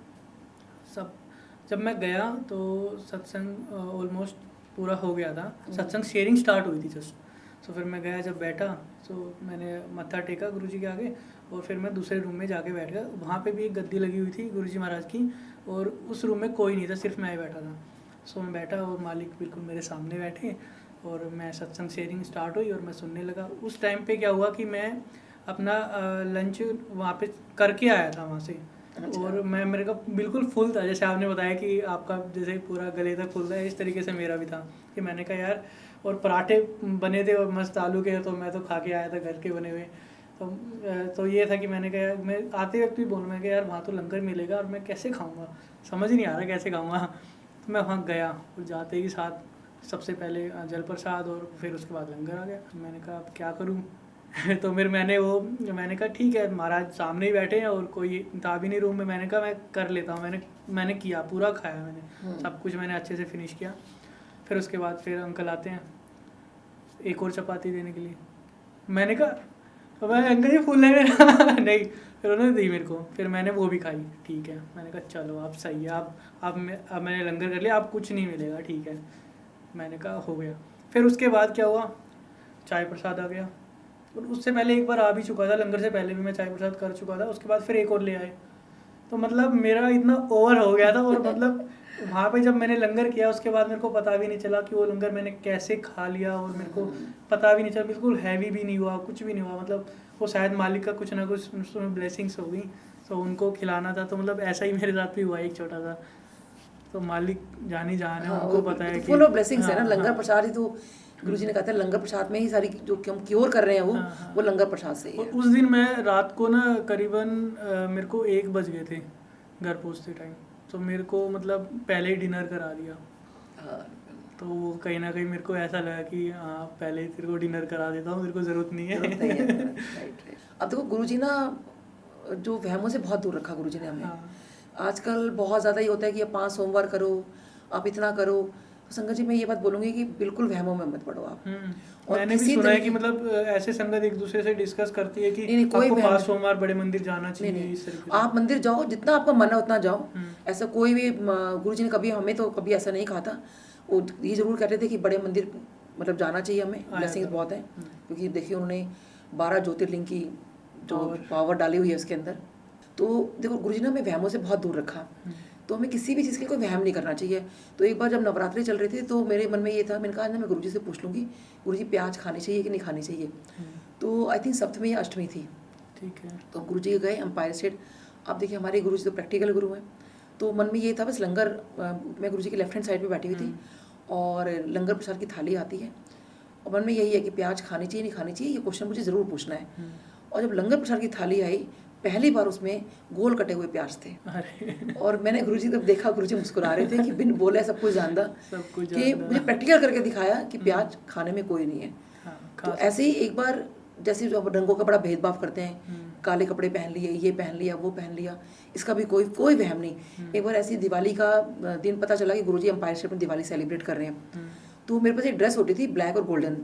जब मैं गया तो सत्संग ऑलमोस्ट पूरा हो गया था, सत्संग शेयरिंग स्टार्ट हुई थी जस्ट। सो फिर मैं गया, जब बैठा तो मैंने मत्था टेका गुरुजी के आगे, और फिर मैं दूसरे रूम में जाके बैठ गया। वहाँ पे भी एक गद्दी लगी हुई थी गुरुजी महाराज की, और उस रूम में कोई नहीं था, सिर्फ मैं ही बैठा था। सो मैं बैठा और मालिक बिल्कुल मेरे सामने बैठे, और मैं सत्संग शेयरिंग स्टार्ट हुई और मैं सुनने लगा। उस टाइम पे क्या हुआ कि मैं अपना लंच वहाँ पे करके आया था वहाँ से। अच्छा। और मैं मेरे का बिल्कुल फुल था, जैसे आपने बताया कि आपका जैसे पूरा गले तक फुल था, इस तरीके से मेरा भी था कि मैंने कहा यार, और पराठे बने थे और मस्त आलू के, तो मैं तो खा के आया था घर के बने हुए। तो ये था कि मैंने कहा यार, मैं आते वक्त भी बोलूँ, मैं यार वहाँ तो लंगर मिलेगा और मैं कैसे खाऊँगा, समझ ही नहीं आ रहा कैसे खाऊँगा। तो मैं वहाँ गया, और जाते ही साथ सबसे पहले जल प्रसाद, और फिर उसके बाद लंगर आ गया। मैंने कहा अब क्या करूँ तो फिर मैंने कहा ठीक है, महाराज सामने ही बैठे हैं और कोई था भी नहीं रूम में। मैंने कहा मैं कर लेता हूँ। मैंने किया, पूरा खाया मैंने, सब कुछ मैंने अच्छे से फिनिश किया। फिर उसके बाद फिर अंकल आते हैं एक और चपाती देने के लिए। मैंने कहा भाई अंकल जी फुल है मेरा नहीं, फिर उन्होंने दी मेरे को, फिर मैंने वो भी खाई। ठीक है, मैंने कहा चलो आप सही है, अब मैंने लंगर कर लिया, अब कुछ नहीं मिलेगा, ठीक है। मैंने कहा हो गया। फिर उसके बाद क्या हुआ, चाय प्रसाद आ गया, और उससे पहले एक बार आ भी चुका था, लंगर से पहले भी मैं चाय प्रसाद कर चुका था। उसके बाद फिर एक और ले आए, तो मतलब मेरा इतना ओवर हो गया था। और मतलब वहाँ पे जब मैंने लंगर किया, उसके बाद मेरे को पता भी नहीं चला कि वो लंगर मैंने कैसे खा लिया, और मेरे को पता भी नहीं चला, बिल्कुल हैवी भी नहीं हुआ, कुछ भी नहीं हुआ। मतलब वो शायद मालिक का कुछ ना कुछ उसमें ब्लेसिंग्स हो गई, तो उनको खिलाना था। तो मतलब ऐसा ही मेरे साथ भी हुआ एक छोटा सा। तो मालिक जानी जान है, उनको पता है कि फुल ऑफ ब्लेसिंग्स है ना लंगर प्रसाद ही। तो गुरुजी ने कहा था लंगर प्रसाद में ही सारी जो हम क्योर कर रहे हैं वो लंगर प्रसाद से ही है। उस दिन मैं रात को ना करीबन मेरे को 1 बज गए थे घर पहुंचते टाइम, तो मेरे को मतलब पहले ही डिनर करा दिया। तो वो कहीं ना कहीं मेरे को ऐसा लगा कि हाँ पहले ही तेरे को डिनर करा देता हूँ, मेरे को ज़रूरत नहीं है। अब देखो गुरुजी ना जो वहमों से बहुत दूर रखा गुरुजी ने हमें। आजकल बहुत ज़्यादा ये होता है कि आप 5 सोमवार करो, आप इतना करो। तो संगत जी मैं ये बात बोलूँगी कि बिल्कुल वहमों में मत पड़ो आप। और मैंने भी सुना है कि मतलब ऐसे संगत एक दूसरे से डिस्कस करती है कि नहीं, कोई आपको 5 सोमवार बड़े मंदिर जाना चाहिए। इस तरीके से आप मंदिर जाओ, जितना आपका मन है उतना जाओ। ऐसा कोई भी गुरुजी ने कभी हमें तो कभी ऐसा नहीं कहा था। वो ये जरूर कहते थे कि बड़े मंदिर मतलब जाना चाहिए हमें, ब्लेसिंग्स बहुत हैं। क्योंकि देखिए उन्होंने 12 ज्योतिर्लिंग की जो पावर डाली हुई है उसके अंदर। तो देखो गुरुजी ने हमें वहमों से बहुत दूर रखा, तो हमें किसी भी चीज़ के कोई वहम नहीं करना चाहिए। तो एक बार जब नवरात्रि चल रही थी तो मेरे मन में ये था, मैंने कहा ना मैं गुरुजी से पूछ लूँगी गुरुजी प्याज खानी चाहिए कि नहीं खानी चाहिए। तो आई थिंक सप्तमी या अष्टमी थी, ठीक है। तो गुरुजी गए एम्पायर स्टेट। अब देखिए हमारे गुरुजी तो प्रैक्टिकल गुरु हैं, तो मन में ये था बस लंगर, मैं गुरुजी की लेफ्ट हैंड साइड पर बैठी हुई थी और लंगर प्रसाद की थाली आती है, और मन में यही है कि प्याज खानी चाहिए नहीं खानी चाहिए, ये क्वेश्चन मुझे ज़रूर पूछना है। और जब लंगर प्रसाद की थाली आई, पहली बार उसमें गोल कटे हुए प्याज थे। और मैंने गुरुजी जब देखा, गुरुजी मुस्कुरा रहे थे कि बिन बोले सब कुछ जानदा, कि मुझे प्रैक्टिकल करके दिखाया कि प्याज खाने में कोई नहीं है। तो ऐसे ही एक बार जैसे जो रंगों का बड़ा भेदभाव करते हैं, काले कपड़े पहन लिए, ये पहन लिया, वो पहन लिया, इसका भी कोई वहम नहीं। एक बार ऐसी दिवाली का दिन पता चला कि गुरुजी एम्पायर स्टेट में दिवाली सेलिब्रेट कर रहे हैं। तो मेरे पास एक ड्रेस होती थी ब्लैक और गोल्डन,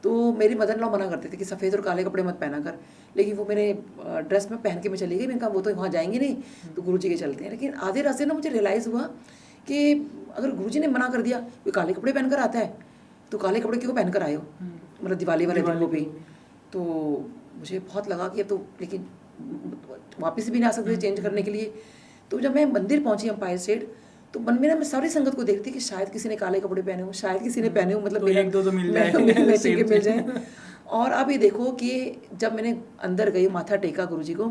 तो मेरी मदर इन लॉ मना करते थे कि सफ़ेद और काले कपड़े मत पहना कर, लेकिन वो मेरे ड्रेस में पहन के मैं चली गई। मैंने कहा वो तो वहाँ जाएंगे नहीं, तो गुरुजी के चलते हैं। लेकिन आधे रास्ते ना मुझे रियलाइज़ हुआ कि अगर गुरुजी ने मना कर दिया कोई काले कपड़े पहन कर आता है, तो काले कपड़े क्यों पहन कर आए हो, मतलब दिवाली वाले दिन को भी। तो मुझे बहुत लगा कि अब तो लेकिन वापस भी नहीं आ सकते चेंज करने के लिए। तो जब मैं मंदिर पहुंची एम्पायर स्टेट, तो मन में ना मैं सारी संगत को देखती कि शायद किसी ने काले कपड़े पहने हो, शायद किसी ने पहने हो, मतलब तो एक दो तो मिल जाए मिल जाए। और अब ये देखो कि जब मैंने अंदर गई, माथा टेका गुरुजी को,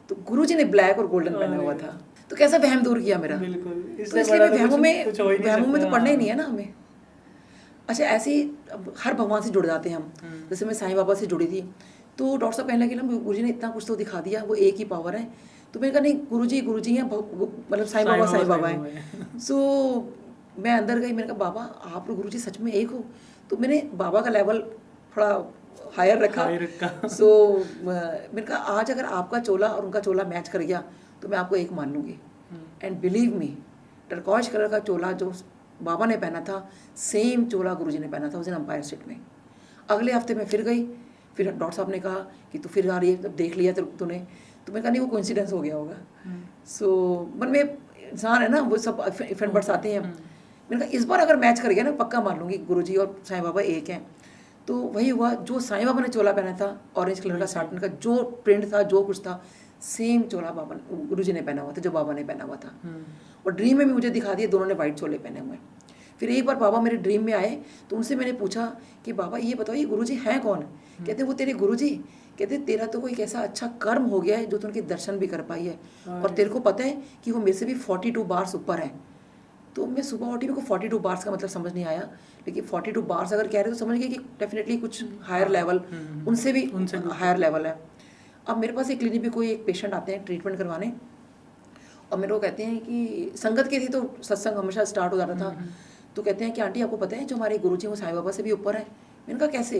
तो गुरुजी ने ब्लैक और गोल्डन पहना हुआ था। तो कैसा वहम दूर किया मेरा। बिल्कुल, तो इससे इसलिए बड़ा मैं तो वहमों में कुछ हो ही नहीं वहमों में सकता। तो पढ़ना ही हाँ। नहीं है ना हमें। अच्छा, ऐसे ही अब हर भगवान से जुड़ जाते हैं हम। जैसे मैं साईं बाबा से जुड़ी थी, तो डॉक्टर साहब कहने लगे ना गुरुजी ने इतना कुछ तो दिखा दिया, वो एक ही पावर है। तो मैंने कहा नहीं, गुरुजी हैं, मतलब साईं बाबा है। सो मैं अंदर गई, मैंने कहा बाबा आप और गुरुजी सच में एक हो। तो मैंने बाबा का लेवल थोड़ा हायर रखा। सो मैंने कहा आज अगर आपका चोला और उनका चोला मैच कर गया तो मैं आपको एक मान लूँगी। And believe me, turquoise colour का चोला जो बाबा ने पहना था, सेम चोला गुरुजी ने पहना था उस दिन अंपायर स्टेट में। अगले हफ्ते मैं फिर गई, फिर डॉक्टर साहब ने कहा कि तू फिर आ रही है, जब देख लिया तूने। तो मैं कहा नहीं, वो कोइंसिडेंस हो गया होगा। सो मन में इंसान है ना, वो सब इफेक्ट बर्ड्स आते हैं। मैंने कहा इस बार अगर मैच कर गया ना, पक्का मान लूँगी गुरुजी और साईं बाबा एक हैं। तो वही हुआ, जो साईं बाबा ने चोला पहना था ऑरेंज कलर का साटन का, जो प्रिंट था, जो कुछ था, सेम चोला बाबा गुरुजी ने पहना हुआ था, जो बाबा ने पहना हुआ था। और ड्रीम में भी मुझे दिखा दिया, दोनों ने वाइट चोले पहने हुए। फिर एक बार बाबा मेरे ड्रीम में आए, तो उनसे मैंने पूछा कि बाबा ये बताओ ये गुरुजी हैं कौन? कहते वो तेरे गुरुजी। कहते तेरा तो कोई ऐसा अच्छा कर्म हो गया है जो तू उनके दर्शन भी कर पाई है, और तेरे को पता है कि वो मेरे से भी 42 बार्स ऊपर है। तो मैं सुबह उठी, मेरे को 42 बार्स का मतलब समझ नहीं आया, लेकिन 42 बार्स अगर कह रहे तो समझ गए कि डेफिनेटली कुछ हायर लेवल, उनसे भी हायर लेवल है। अब मेरे पास एक क्लिनिक पे कोई एक पेशेंट आते हैं ट्रीटमेंट करवाने, और मेरे को कहते हैं कि संगत के थी तो सत्संग हमेशा स्टार्ट हो जाता था। तो कहते हैं कि आंटी आपको पता है जो हमारे गुरुजी वो साईं बाबा से भी ऊपर है। मैंने कहा कैसे?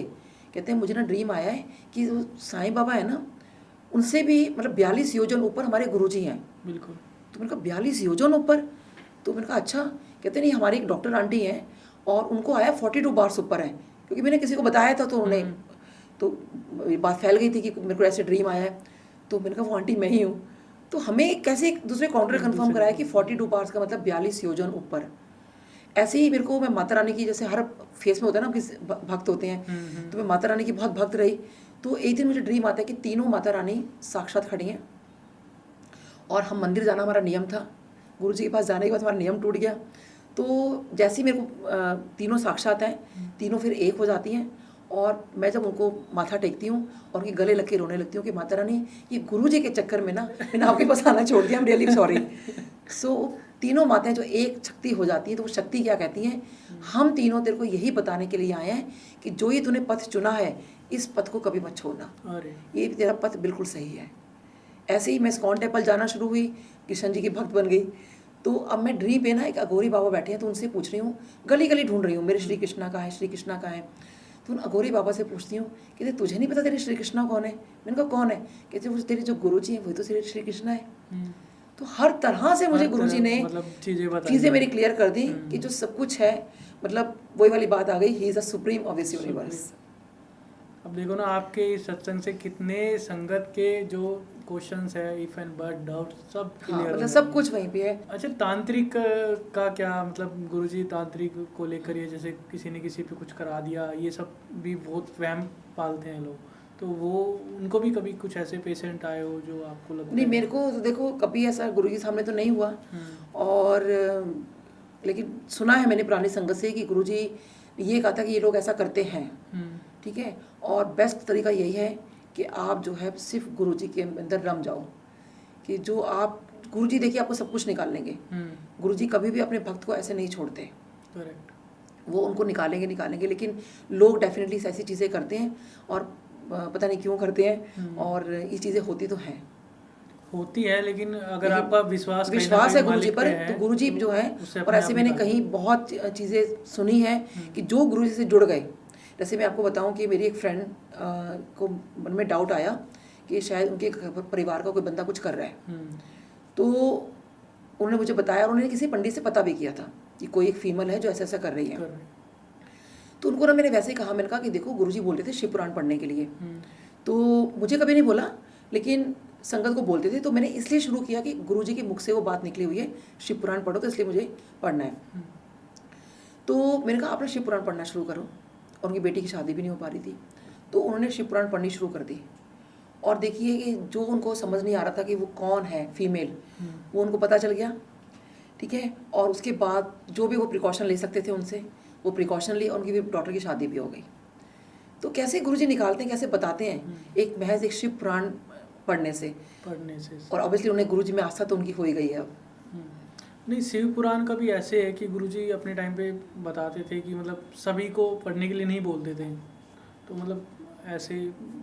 कहते हैं मुझे ना ड्रीम आया है कि वो साईं बाबा है ना, उनसे भी मतलब 42 योजन ऊपर हमारे गुरुजी हैं। बिल्कुल। तो मैंने कहा 42 योजन ऊपर? तो मैंने कहा अच्छा। कहते नहीं, हमारी एक डॉक्टर आंटी हैं और उनको आया 42 बार्स ऊपर है, क्योंकि मैंने किसी को बताया था तो उन्हें तो ये बात फैल गई थी कि मेरे को ऐसे ड्रीम आया है। तो मैंने कहा वो आंटी मैं ही हूँ। तो हमें कैसे एक दूसरे काउंटर कंफर्म कराया कि 42 बार्स का मतलब 42 योजन ऊपर। ऐसे ही मेरे को, मैं माता रानी की, जैसे हर फेस में होता है ना किस भक्त होते हैं, तो मैं माता रानी की बहुत भक्त रही। तो एक दिन मुझे ड्रीम आता है कि तीनों माता रानी साक्षात खड़ी हैं, और हम मंदिर जाना हमारा नियम था। गुरुजी के पास जाने के बाद हमारा नियम टूट गया। तो जैसे ही मेरे को तीनों साक्षात हैं, तीनों फिर एक हो जाती हैं, और मैं जब उनको माथा टेकती हूँ और उनके गले लग के रोने लगती हूँ कि माता रानी ये गुरुजी के चक्कर में ना मैंने आपके पास आना छोड़ दिया, आई एम रियली सॉरी। सो तीनों माताएं जो एक शक्ति हो जाती हैं, तो वो शक्ति क्या कहती हैं, हम तीनों तेरे को यही बताने के लिए आए हैं कि जो ये तूने पथ चुना है, इस पथ को कभी मत छोड़ना, ये तेरा पथ बिल्कुल सही है। ऐसे ही मैं इस्कॉन टेम्पल जाना शुरू हुई, कृष्ण जी की भक्त बन गई। तो अब मैं ड्रीम पे ना एक अघोरी बाबा बैठे हैं, तो उनसे पूछ रही हूँ, गली गली ढूंढ रही हूँ मेरे श्री कृष्णा का है, श्री कृष्णा का है। तो उन अघोरी बाबा से पूछती हूँ, कहते तुझे नहीं पता तेरे श्री कृष्णा कौन है? मैंने कहा कौन है? कहते वो तेरे जो गुरुजी हैं वही तो तेरे श्री कृष्णा है। तो हर तरह से मुझे गुरुजी ने मतलब चीज़ें मेरी क्लियर कर दी कि जो सब कुछ है, मतलब वही वाली बात आ गई, he is the supreme of this universe. अब देखो ना, आपके इस सत्संग से कितने संगत के जो क्वेश्चंस है, इफ एंड बट डाउट, सब क्लियर, मतलब सब कुछ वहीं पे है। अच्छा, तांत्रिक का क्या मतलब? गुरुजी तांत्रिक को लेकर, ये जैसे किसी ने किसी पे कुछ करा दिया, ये सब भी बहुत वहम पालते हैं लोग, तो वो उनको भी कभी कुछ ऐसे पेशेंट आए हो जो आपको लगता नहीं, है? मेरे को तो देखो कभी ऐसा गुरुजी सामने तो नहीं हुआ, और लेकिन सुना है मैंने पुरानी संगत से कि गुरुजी ये कहा था कि ये लोग ऐसा करते हैं, ठीक है, और बेस्ट तरीका यही है कि आप जो है सिर्फ गुरुजी के अंदर रम जाओ, कि जो आप गुरुजी देखिए आपको सब कुछ निकाल लेंगे। गुरुजी कभी भी अपने भक्त को ऐसे नहीं छोड़ते, करेक्ट, वो उनको निकालेंगे, लेकिन लोग डेफिनेटली ऐसी चीज़ें करते हैं, और पता नहीं क्यों करते हैं, और ये चीज़ें होती तो हैं, होती है, लेकिन अगर आपका विश्वास है गुरुजी पर, तो गुरुजी जो है, और ऐसे मैंने कहीं बहुत चीज़ें सुनी है कि जो गुरुजी से जुड़ गए। जैसे मैं आपको बताऊं कि मेरी एक फ्रेंड को मन में डाउट आया कि शायद उनके परिवार का कोई बंदा कुछ कर रहा है, तो उन्होंने मुझे बताया, और उन्होंने किसी पंडित से पता भी किया था कि कोई एक फीमेल है जो ऐसा ऐसा कर रही है। तो उनको ना मैंने वैसे ही कहा, मैंने कहा कि देखो गुरुजी बोल रहे थे शिव पुराण पढ़ने के लिए, तो मुझे कभी नहीं बोला, लेकिन संगत को बोलते थे, तो मैंने इसलिए शुरू किया कि गुरुजी के मुख से वो बात निकली हुई है, शिव पुराण पढ़ो, तो इसलिए मुझे पढ़ना है। तो मैंने कहा आप ना शिव पुराण पढ़ना शुरू करो, और उनकी बेटी की शादी भी नहीं हो पा रही थी, तो उन्होंने शिव पुराण पढ़नी शुरू कर दी। और देखिए कि जो उनको समझ नहीं आ रहा था कि वो कौन है फीमेल, वो उनको पता चल गया, ठीक है। और उसके बाद जो भी वो प्रिकॉशन ले सकते थे उनसे, वो प्रिकॉशन ली, और उनकी भी डॉटर की शादी भी हो गई। तो कैसे गुरुजी निकालते हैं, कैसे बताते हैं, एक महज एक शिव पुराण पढ़ने से और ऑब्वियसली उन्हें गुरुजी में आस्था तो उनकी हो ही गई है अब। नहीं, शिव पुराण का भी ऐसे है कि गुरुजी अपने टाइम पे बताते थे कि मतलब सभी को पढ़ने के लिए नहीं बोलते थे, तो मतलब ऐसे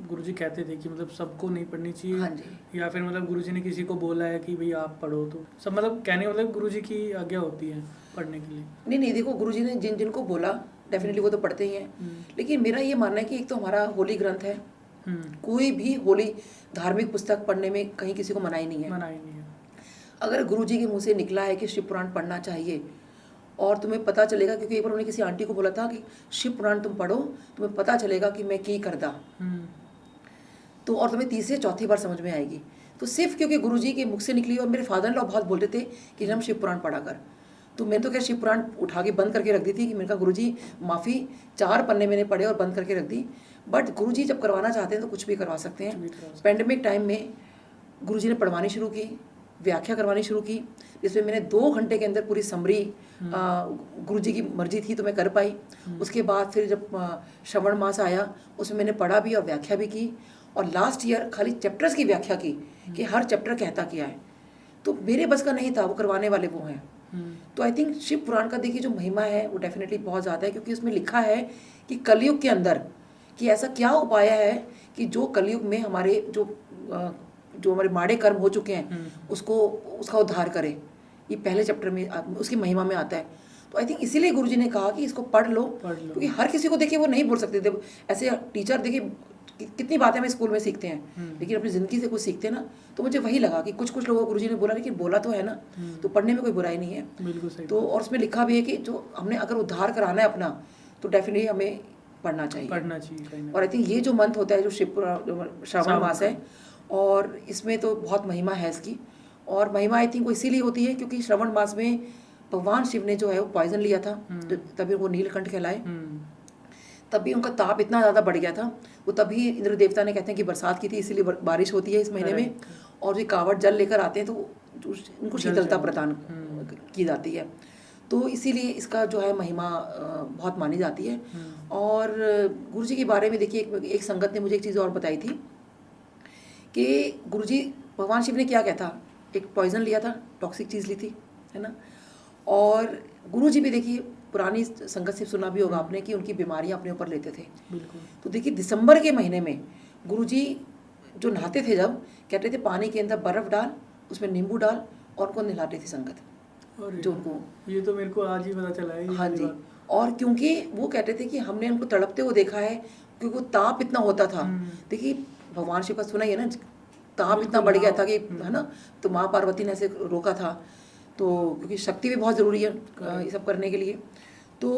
गुरुजी कहते थे कि मतलब सबको नहीं पढ़नी चाहिए। हाँ जी। या फिर मतलब गुरुजी ने किसी को बोला है कि भाई आप पढ़ो, तो सब मतलब कहने मतलब गुरुजी की आज्ञा होती है पढ़ने के लिए। नहीं, देखो गुरुजी ने जिनको बोला डेफिनेटली वो तो पढ़ते ही हैं, लेकिन मेरा ये मानना है कि एक तो हमारा होली ग्रंथ है, कोई भी होली धार्मिक पुस्तक पढ़ने में कहीं किसी को मनाही नहीं है। अगर गुरुजी के मुंह से निकला है कि शिव पुराण पढ़ना चाहिए और तुम्हें पता चलेगा, क्योंकि एक बार उन्होंने किसी आंटी को बोला था कि शिव पुराण तुम पढ़ो, तुम्हें पता चलेगा कि मैं की करदा, तो और तुम्हें तीसरी चौथी बार समझ में आएगी। तो सिर्फ क्योंकि गुरुजी के मुख से निकली, और मेरे फादर इन लॉ बहुत बोलते थे कि हम शिव पुराण पढ़ा कर, तो मैं तो क्या शिव पुराण उठा के बंद करके रख दी थी कि मैंने कहा गुरुजी माफ़ी, 4 पन्ने मैंने पढ़े और बंद करके रख दी। बट गुरुजी जब करवाना चाहते हैं तो कुछ भी करवा सकते हैं। पैंडेमिक टाइम में गुरुजी ने पढ़वानी शुरू की, व्याख्या करवानी शुरू की, जिसमें मैंने 2 घंटे के अंदर पूरी समरी, गुरुजी की मर्जी थी तो मैं कर पाई। उसके बाद फिर जब श्रवण मास आया उसमें मैंने पढ़ा भी और व्याख्या भी की, और लास्ट ईयर खाली चैप्टर्स की व्याख्या की कि हर चैप्टर कहता क्या है। तो मेरे बस का नहीं था, वो करवाने वाले वो हैं। तो आई थिंक शिव पुराण का देखिए जो महिमा है वो डेफिनेटली बहुत ज़्यादा है, क्योंकि उसमें लिखा है कि कलयुग के अंदर कि ऐसा क्या उपाय है कि जो कलयुग में हमारे जो हमारे माड़े कर्म हो चुके हैं उसका उद्धार करे। ये पहले चैप्टर में उसकी महिमा में आता है। तो आई थिंक इसीलिए गुरुजी ने कहा कि इसको पढ़ लो, क्योंकि हर किसी को देखिए वो नहीं बोल सकते थे। ऐसे टीचर देखिए कितनी बातें हमें स्कूल में सीखते हैं, लेकिन अपनी ज़िंदगी से कुछ सीखते हैं ना। तो मुझे वही लगा कि कुछ लोगों को गुरुजी ने बोला, लेकिन बोला तो है ना, तो पढ़ने में कोई बुराई नहीं है। बिल्कुल सही। तो और उसमें लिखा भी है कि जो हमने अगर उद्धार कराना है अपना, तो डेफिनेटली हमें पढ़ना चाहिए। और आई थिंक ये जो मंथ होता है जो श्रावण मास है, और इसमें तो बहुत महिमा है इसकी। और महिमा आई थिंक वो इसीलिए होती है क्योंकि श्रावण मास में भगवान शिव ने जो है वो पॉइजन लिया था, तभी वो नीलकंठ कहलाए। तभी उनका ताप इतना ज़्यादा बढ़ गया था, वो तभी इंद्र देवता ने कहते हैं कि बरसात की थी, इसीलिए बारिश होती है इस महीने में। और ये कावड़ जल लेकर आते हैं तो उनको शीतलता प्रदान की जाती है। तो इसीलिए इसका जो है महिमा बहुत मानी जाती है। और गुरुजी के बारे में देखिए एक संगत ने मुझे एक चीज़ और बताई थी कि गुरुजी भगवान शिव ने क्या कहता, एक पॉइजन लिया था, टॉक्सिक चीज़ ली थी, है ना। और गुरुजी भी देखिए पुरानी संगत से सुना भी होगा आपने कि उनकी बीमारियां अपने ऊपर लेते थे। बिल्कुल। तो देखिए दिसंबर के महीने में गुरुजी जो नहाते थे, जब कहते थे पानी के अंदर बर्फ़ डाल, उसमें नींबू डाल, और उनको नहलाते थे संगत जो उनको। ये तो मेरे को आज ही पता चला है। हाँ जी। और क्योंकि वो कहते थे कि हमने उनको तड़पते हुए देखा है, क्योंकि वो ताप इतना होता था। देखिए भगवान शिव का सुना ही है ना, ताप इतना बढ़ गया था कि, है ना, तो माँ पार्वती ने ऐसे रोका था। तो क्योंकि शक्ति भी बहुत ज़रूरी है ये सब करने के लिए, तो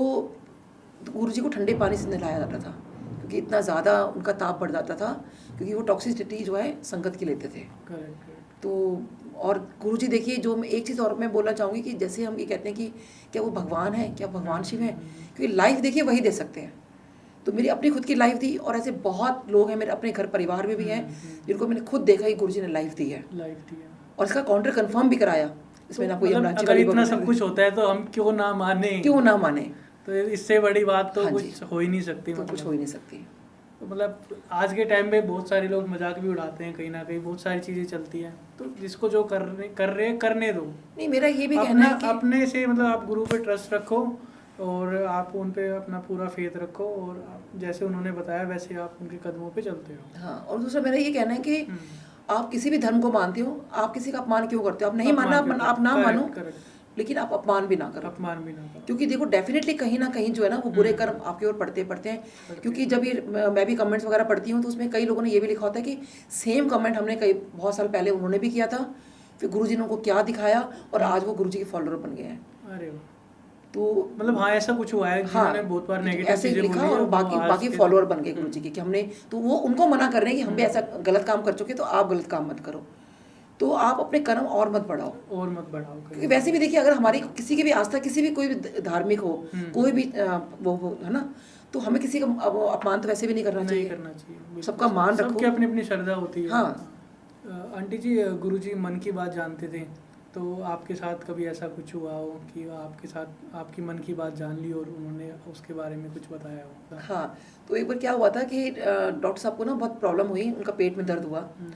गुरुजी को ठंडे पानी से नहलाया जाता था, क्योंकि इतना ज़्यादा उनका ताप बढ़ जाता था, क्योंकि वो टॉक्सिसिटी जो है संगत की लेते थे। तो और गुरुजी देखिए, जो एक चीज़ और मैं बोलना चाहूँगी कि जैसे हम ये कहते हैं कि क्या वो भगवान है, क्या भगवान शिव है, क्योंकि लाइफ देखिए वही दे सकते हैं। तो मेरी अपनी खुद की लाइफ दी, और ऐसे बहुत लोग हैं मेरे अपने घर परिवार में भी हैं जिनको मैंने खुद देखा कि गुरुजी ने लाइफ दी है, और इसका काउंटर कंफर्म भी कराया। इसमें ना कोई मतलब अगर इतना सब कुछ होता है तो हम क्यों ना माने। तो इससे बड़ी बात तो कुछ हो ही नहीं सकती। तो कुछ हो ही नहीं सकती। तो मतलब आज के टाइम में बहुत सारे लोग मजाक भी उड़ाते हैं, कहीं ना कहीं बहुत सारी चीज़ें चलती हैं। तो जिसको जो कर रहे करने दो। नहीं, मेरा ये भी कहना है कि अपने से मतलब आप गुरु पे ट्रस्ट रखो, और आप उन पे अपना पूरा फेथ रखो, और जैसे उन्होंने बताया वैसे आप उनके कदमों पे चलते हो। हाँ, और दूसरा मेरा ये कहना है कि आप किसी भी धर्म को मानते हो, आप किसी का अपमान क्यों करते हो? आप नहीं मानना, आप ना मानो, लेकिन आप अपमान भी ना करो। क्योंकि देखो डेफिनेटली कहीं ना कहीं जो है ना वो बुरे कर्म आपकी ओर पड़ते हैं। क्योंकि जब ये मैं भी कमेंट्स वगैरह पढ़ती हूँ तो उसमें कई लोगों ने ये भी लिखा होता है कि सेम कमेंट हमने बहुत साल पहले उन्होंने भी किया था, फिर गुरुजी ने उनको क्या दिखाया और आज वो गुरुजी के फॉलोअर बन गए हैं। अरे तो मतलब हाँ, ऐसा कुछ हुआ है, हाँ, बहुत बार नेगेटिव ऐसे लिखा और बाकी फॉलोअर बन गए गुरुजी के, कि हमने तो वो उनको मना कर रहे हैं कि हम भी ऐसा गलत काम कर चुके, तो आप गलत काम मत करो, तो आप अपने कर्म और मत बढ़ाओ। क्योंकि वैसे भी देखिए अगर हमारी किसी की भी आस्था, किसी भी कोई भी धार्मिक हो, कोई भी वो हो, है ना, तो हमें किसी का अपमान तो वैसे भी नहीं करना चाहिए। सबका मान रखो, सबकी अपनी अपनी श्रद्धा होती है। हाँ आंटी जी, गुरुजी मन की बात जानते थे, तो आपके साथ कभी ऐसा कुछ हुआ हो कि आपके साथ आपकी मन की बात जान ली और उन्होंने उसके बारे में कुछ बताया हो? हाँ, तो एक बार क्या हुआ था कि डॉक्टर साहब को ना बहुत प्रॉब्लम हुई, उनका पेट में दर्द हुआ। हम्म,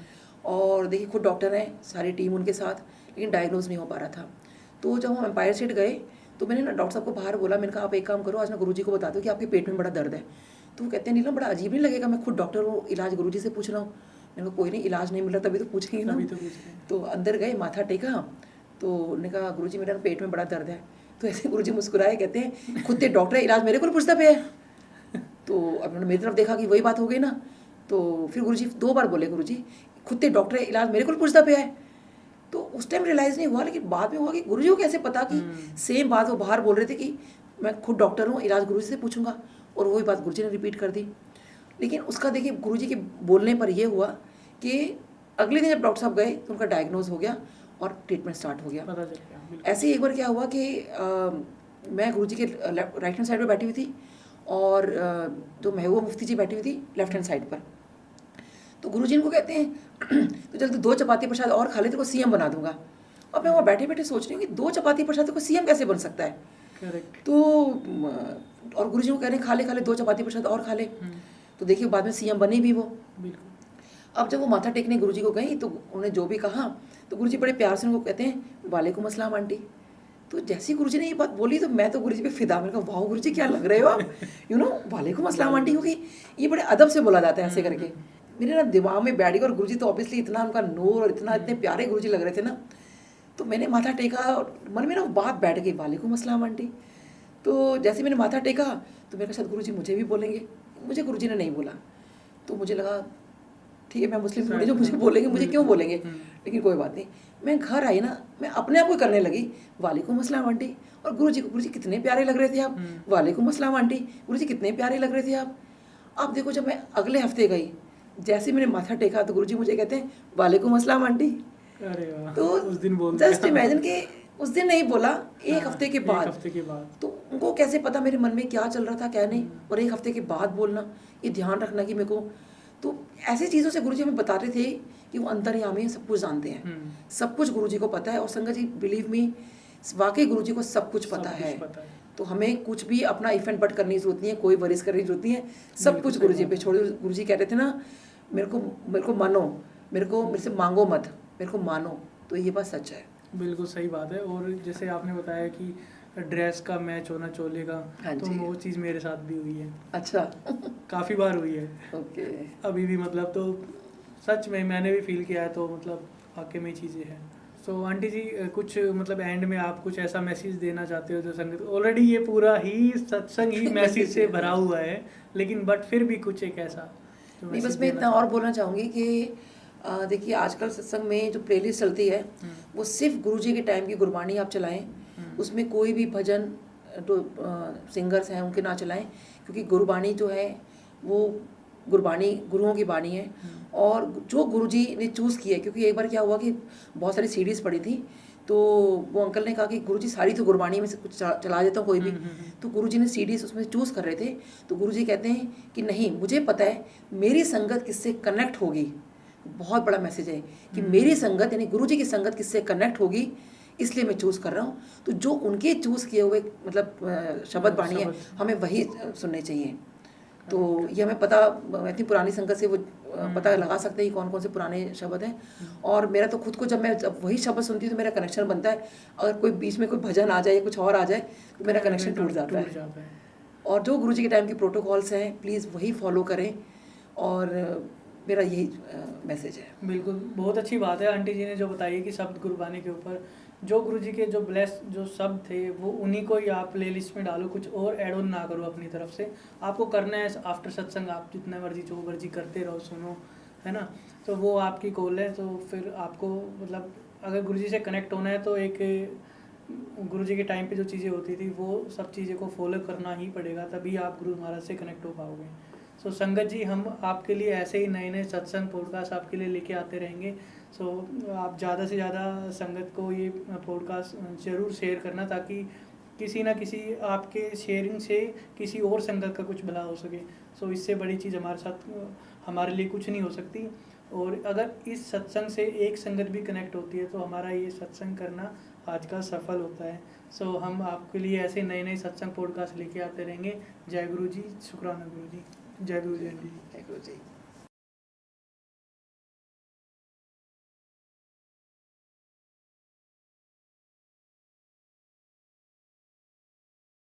और देखिए खुद डॉक्टर हैं, सारी टीम उनके साथ, लेकिन डायग्नोज नहीं हो पा रहा था। तो जब हम एम्पायर स्टेट गए तो मैंने ना डॉक्टर साहब को बाहर बोला, मैंने कहा आप एक काम करो, आज ना गुरुजी को बता दो कि आपके पेट में बड़ा दर्द है। तो वो कहते हैं नीलम बड़ा अजीब नहीं लगेगा, मैं खुद डॉक्टर हूँ, इलाज गुरुजी से पूछ रहा हूँ। मैंने कहा कोई नहीं, इलाज नहीं मिल रहा तभी तो पूछेंगे ना। तभी तो पूछ रहे हैं। तो अंदर गए, माथा टेका, तो उन्होंने कहा गुरुजी मेरा पेट में बड़ा दर्द है। तो ऐसे गुरुजी मुस्कुराए, कहते हैं खुद ते डॉक्टर है, इलाज मेरे को पूछता पे है। तो अब उन्होंने मेरी तरफ देखा कि वही बात हो गई ना। तो फिर गुरुजी 2 बार बोले, गुरुजी खुद ते डॉक्टर है, इलाज मेरे को पूछता पे है। तो उस टाइम रियलाइज़ नहीं हुआ, लेकिन बाद में हुआ कि गुरुजी को कैसे पता कि सेम बात वो बाहर बोल रहे थे कि मैं खुद डॉक्टर हूँ, इलाज गुरुजी से पूछूंगा, और वही बात गुरुजी ने रिपीट कर दी। लेकिन उसका देखिए गुरुजी के बोलने पर यह हुआ कि अगले दिन जब डॉक्टर साहब गए तो उनका डायग्नोज हो गया और ट्रीटमेंट स्टार्ट हो गया। पता चल गया, बिल्कुल। ऐसे ही एक बार क्या हुआ कि मैं गुरुजी के राइट हैंड साइड पर बैठी हुई थी और जो महबूबा मुफ्ती जी बैठी हुई थी लेफ्ट हैंड साइड पर। तो गुरुजी इनको कहते हैं तो जल्दी 2 चपाती प्रसाद और खा ले, तेरे को सीएम बना दूंगा। अब मैं वहाँ बैठे बैठे सोच रही हूँ कि 2 चपाती प्रसाद को सीएम कैसे बन सकता है। करेक्ट। तो और गुरुजी को कह रहे हैं खा ले 2 चपाती प्रसाद और खा ले। तो देखिए बाद में सीएम बने भी वो। बिल्कुल। अब जब वो माथा टेकने गुरुजी को गई तो उन्होंने जो भी कहा, तो गुरुजी बड़े प्यार से उनको कहते हैं वालेकुम अस्सलाम आंटी। तो जैसे ही गुरुजी ने ये बात बोली तो मैं तो गुरुजी पे फिदा, मैंने कहा वाह गुरुजी क्या लग रहे हो आप, वालेकुम अस्सलाम आंटी, क्योंकि ये बड़े अदब से बोला जाता है ऐसे करके। मेरे ना दिमाग में बैठ गया, और गुरुजी तो ऑब्वियसली इतना उनका नूर और इतने प्यारे गुरुजी लग रहे थे ना। तो मैंने माथा टेका और मन में ना वो बात बैठ गई, वालेकुम अस्सलाम आंटी। तो जैसे मैंने माथा टेका तो मेरे शायद गुरुजी मुझे भी बोलेंगे, मुझे गुरुजी ने नहीं बोला। तो मुझे लगा ठीक है मैं मुस्लिम थोड़ी जो मुझे बोलेंगे, मुझे क्यों बोलेंगे, लेकिन कोई बात नहीं। मैं घर आई ना, मैं अपने आप को करने लगी वालेकुम अस्सलाम आंटी, और गुरुजी को गुरुजी कितने प्यारे लग रहे थे आप, वालेकुम अस्सलाम आंटी, गुरुजी कितने प्यारे लग रहे थे आप। अब देखो जब मैं अगले हफ्ते गई, जैसे मैंने माथा टेका तो गुरुजी मुझे कहते हैं वालेकुम अस्सलाम आंटी। अरे वाह, तो उस दिन बोल जस्ट दिया। इमेजिन कि उस दिन नहीं बोला, एक हफ्ते के एक बाद। हफ्ते के बाद। तो उनको कैसे पता मेरे मन में क्या चल रहा था क्या नहीं, और एक हफ्ते के बाद बोलना, ये ध्यान रखना कि मेरे को। तो ऐसी चीज़ों से गुरुजी हमें बताते थे कि वो अंतर्यामी हैं, सब कुछ जानते हैं, सब कुछ गुरुजी को पता है। और संगत जी बिलीव मी, वाकई गुरुजी को सब कुछ पता है। तो हमें कुछ भी अपना इफेंट बट करने की जरूरत नहीं है, कोई वरीज करने की जरूरत नहीं है, सब कुछ गुरुजी पे छोड़। गुरुजी कह रहे थे ना, मेरे को मानो, मेरे से मांगो मत, मेरे को मानो। तो ये बात सच है। बिल्कुल सही बात है। और जैसे आपने बताया कि ड्रेस का मैच होना चोले का, तो वो चीज़ मेरे साथ भी हुई है। अच्छा। काफ़ी बार हुई है। ओके। अभी भी मतलब तो सच में मैंने भी फील किया है, तो मतलब वाकई में चीज़ें हैं। सो आंटी जी कुछ मतलब एंड में आप कुछ ऐसा मैसेज देना चाहते हो जो संगत, ऑलरेडी ये पूरा ही सत्संग ही मैसेज से भरा हुआ है, लेकिन बट फिर भी कुछ एक ऐसा नहीं, बस मैं इतना और बोलना चाहूँगी कि देखिए आजकल सत्संग में जो प्लेलिस्ट चलती है वो सिर्फ गुरुजी के टाइम की गुरबानी आप चलाएं, उसमें कोई भी भजन जो सिंगर्स हैं उनके ना चलाएं, क्योंकि गुरबानी जो है वो गुरबानी गुरुओं की बानी है, और जो गुरुजी ने चूज़ की है। क्योंकि एक बार क्या हुआ कि बहुत सारी सीडीज़ पड़ी थी, तो वो अंकल ने कहा कि गुरुजी सारी तो गुरबानी में से कुछ चला देता हूँ कोई भी। तो गुरुजी ने सीडीज़ उसमें चूज़ कर रहे थे, तो गुरुजी कहते हैं कि नहीं, मुझे पता है मेरी संगत किससे कनेक्ट होगी। बहुत बड़ा मैसेज है कि मेरी संगत यानी गुरुजी की संगत किससे कनेक्ट होगी, इसलिए मैं चूज़ कर रहा हूँ। तो जो उनके चूज़ किए हुए मतलब शब्द बाणी है, हमें वही सुनने चाहिए। तो ये हमें पता, इतनी पुरानी संगत से वो पता लगा सकते हैं कि कौन कौन से पुराने शब्द हैं। और मेरा तो खुद को जब वही शब्द सुनती हूँ तो मेरा कनेक्शन बनता है। अगर कोई बीच में कोई भजन आ जाए या कुछ और आ जाए तो मेरा कनेक्शन टूट जाता है। और जो गुरुजी के टाइम के प्रोटोकॉल्स हैं प्लीज़ वही फॉलो करें, और मेरा यही मैसेज है। बिल्कुल, बहुत अच्छी बात है आंटी जी ने जो बताई कि शब्द गुरबानी के ऊपर जो गुरुजी के जो ब्लेस जो शब्द थे वो उन्हीं को ही आप प्ले लिस्ट में डालो, कुछ और ऐड ऑन ना करो अपनी तरफ से। आपको करना है आफ्टर सत्संग, आप जितना मर्जी जो मर्जी करते रहो, सुनो, है ना। तो वो आपकी कॉल है। तो फिर आपको मतलब अगर गुरुजी से कनेक्ट होना है तो एक गुरुजी के टाइम पे जो चीज़ें होती थी वो सब चीज़ें को फॉलो करना ही पड़ेगा, तभी आप गुरु महाराज से कनेक्ट हो पाओगे। सो संगत जी, हम आपके लिए ऐसे ही नए नए सत्संग पॉडकास्ट आपके लिए लेके आते रहेंगे। सो आप ज़्यादा से ज़्यादा संगत को ये पॉडकास्ट ज़रूर शेयर करना, ताकि किसी ना किसी आपके शेयरिंग से किसी और संगत का कुछ भला हो सके। सो इससे बड़ी चीज़ हमारे साथ हमारे लिए कुछ नहीं हो सकती। और अगर इस सत्संग से एक संगत भी कनेक्ट होती है तो हमारा ये सत्संग करना आज का सफल होता है। सो हम आपके लिए ऐसे नए नए सत्संग पॉडकास्ट लेके आते रहेंगे। जय गुरु जी, शुक्राना गुरु जी, जय गुरु जी। जय गुरु जी।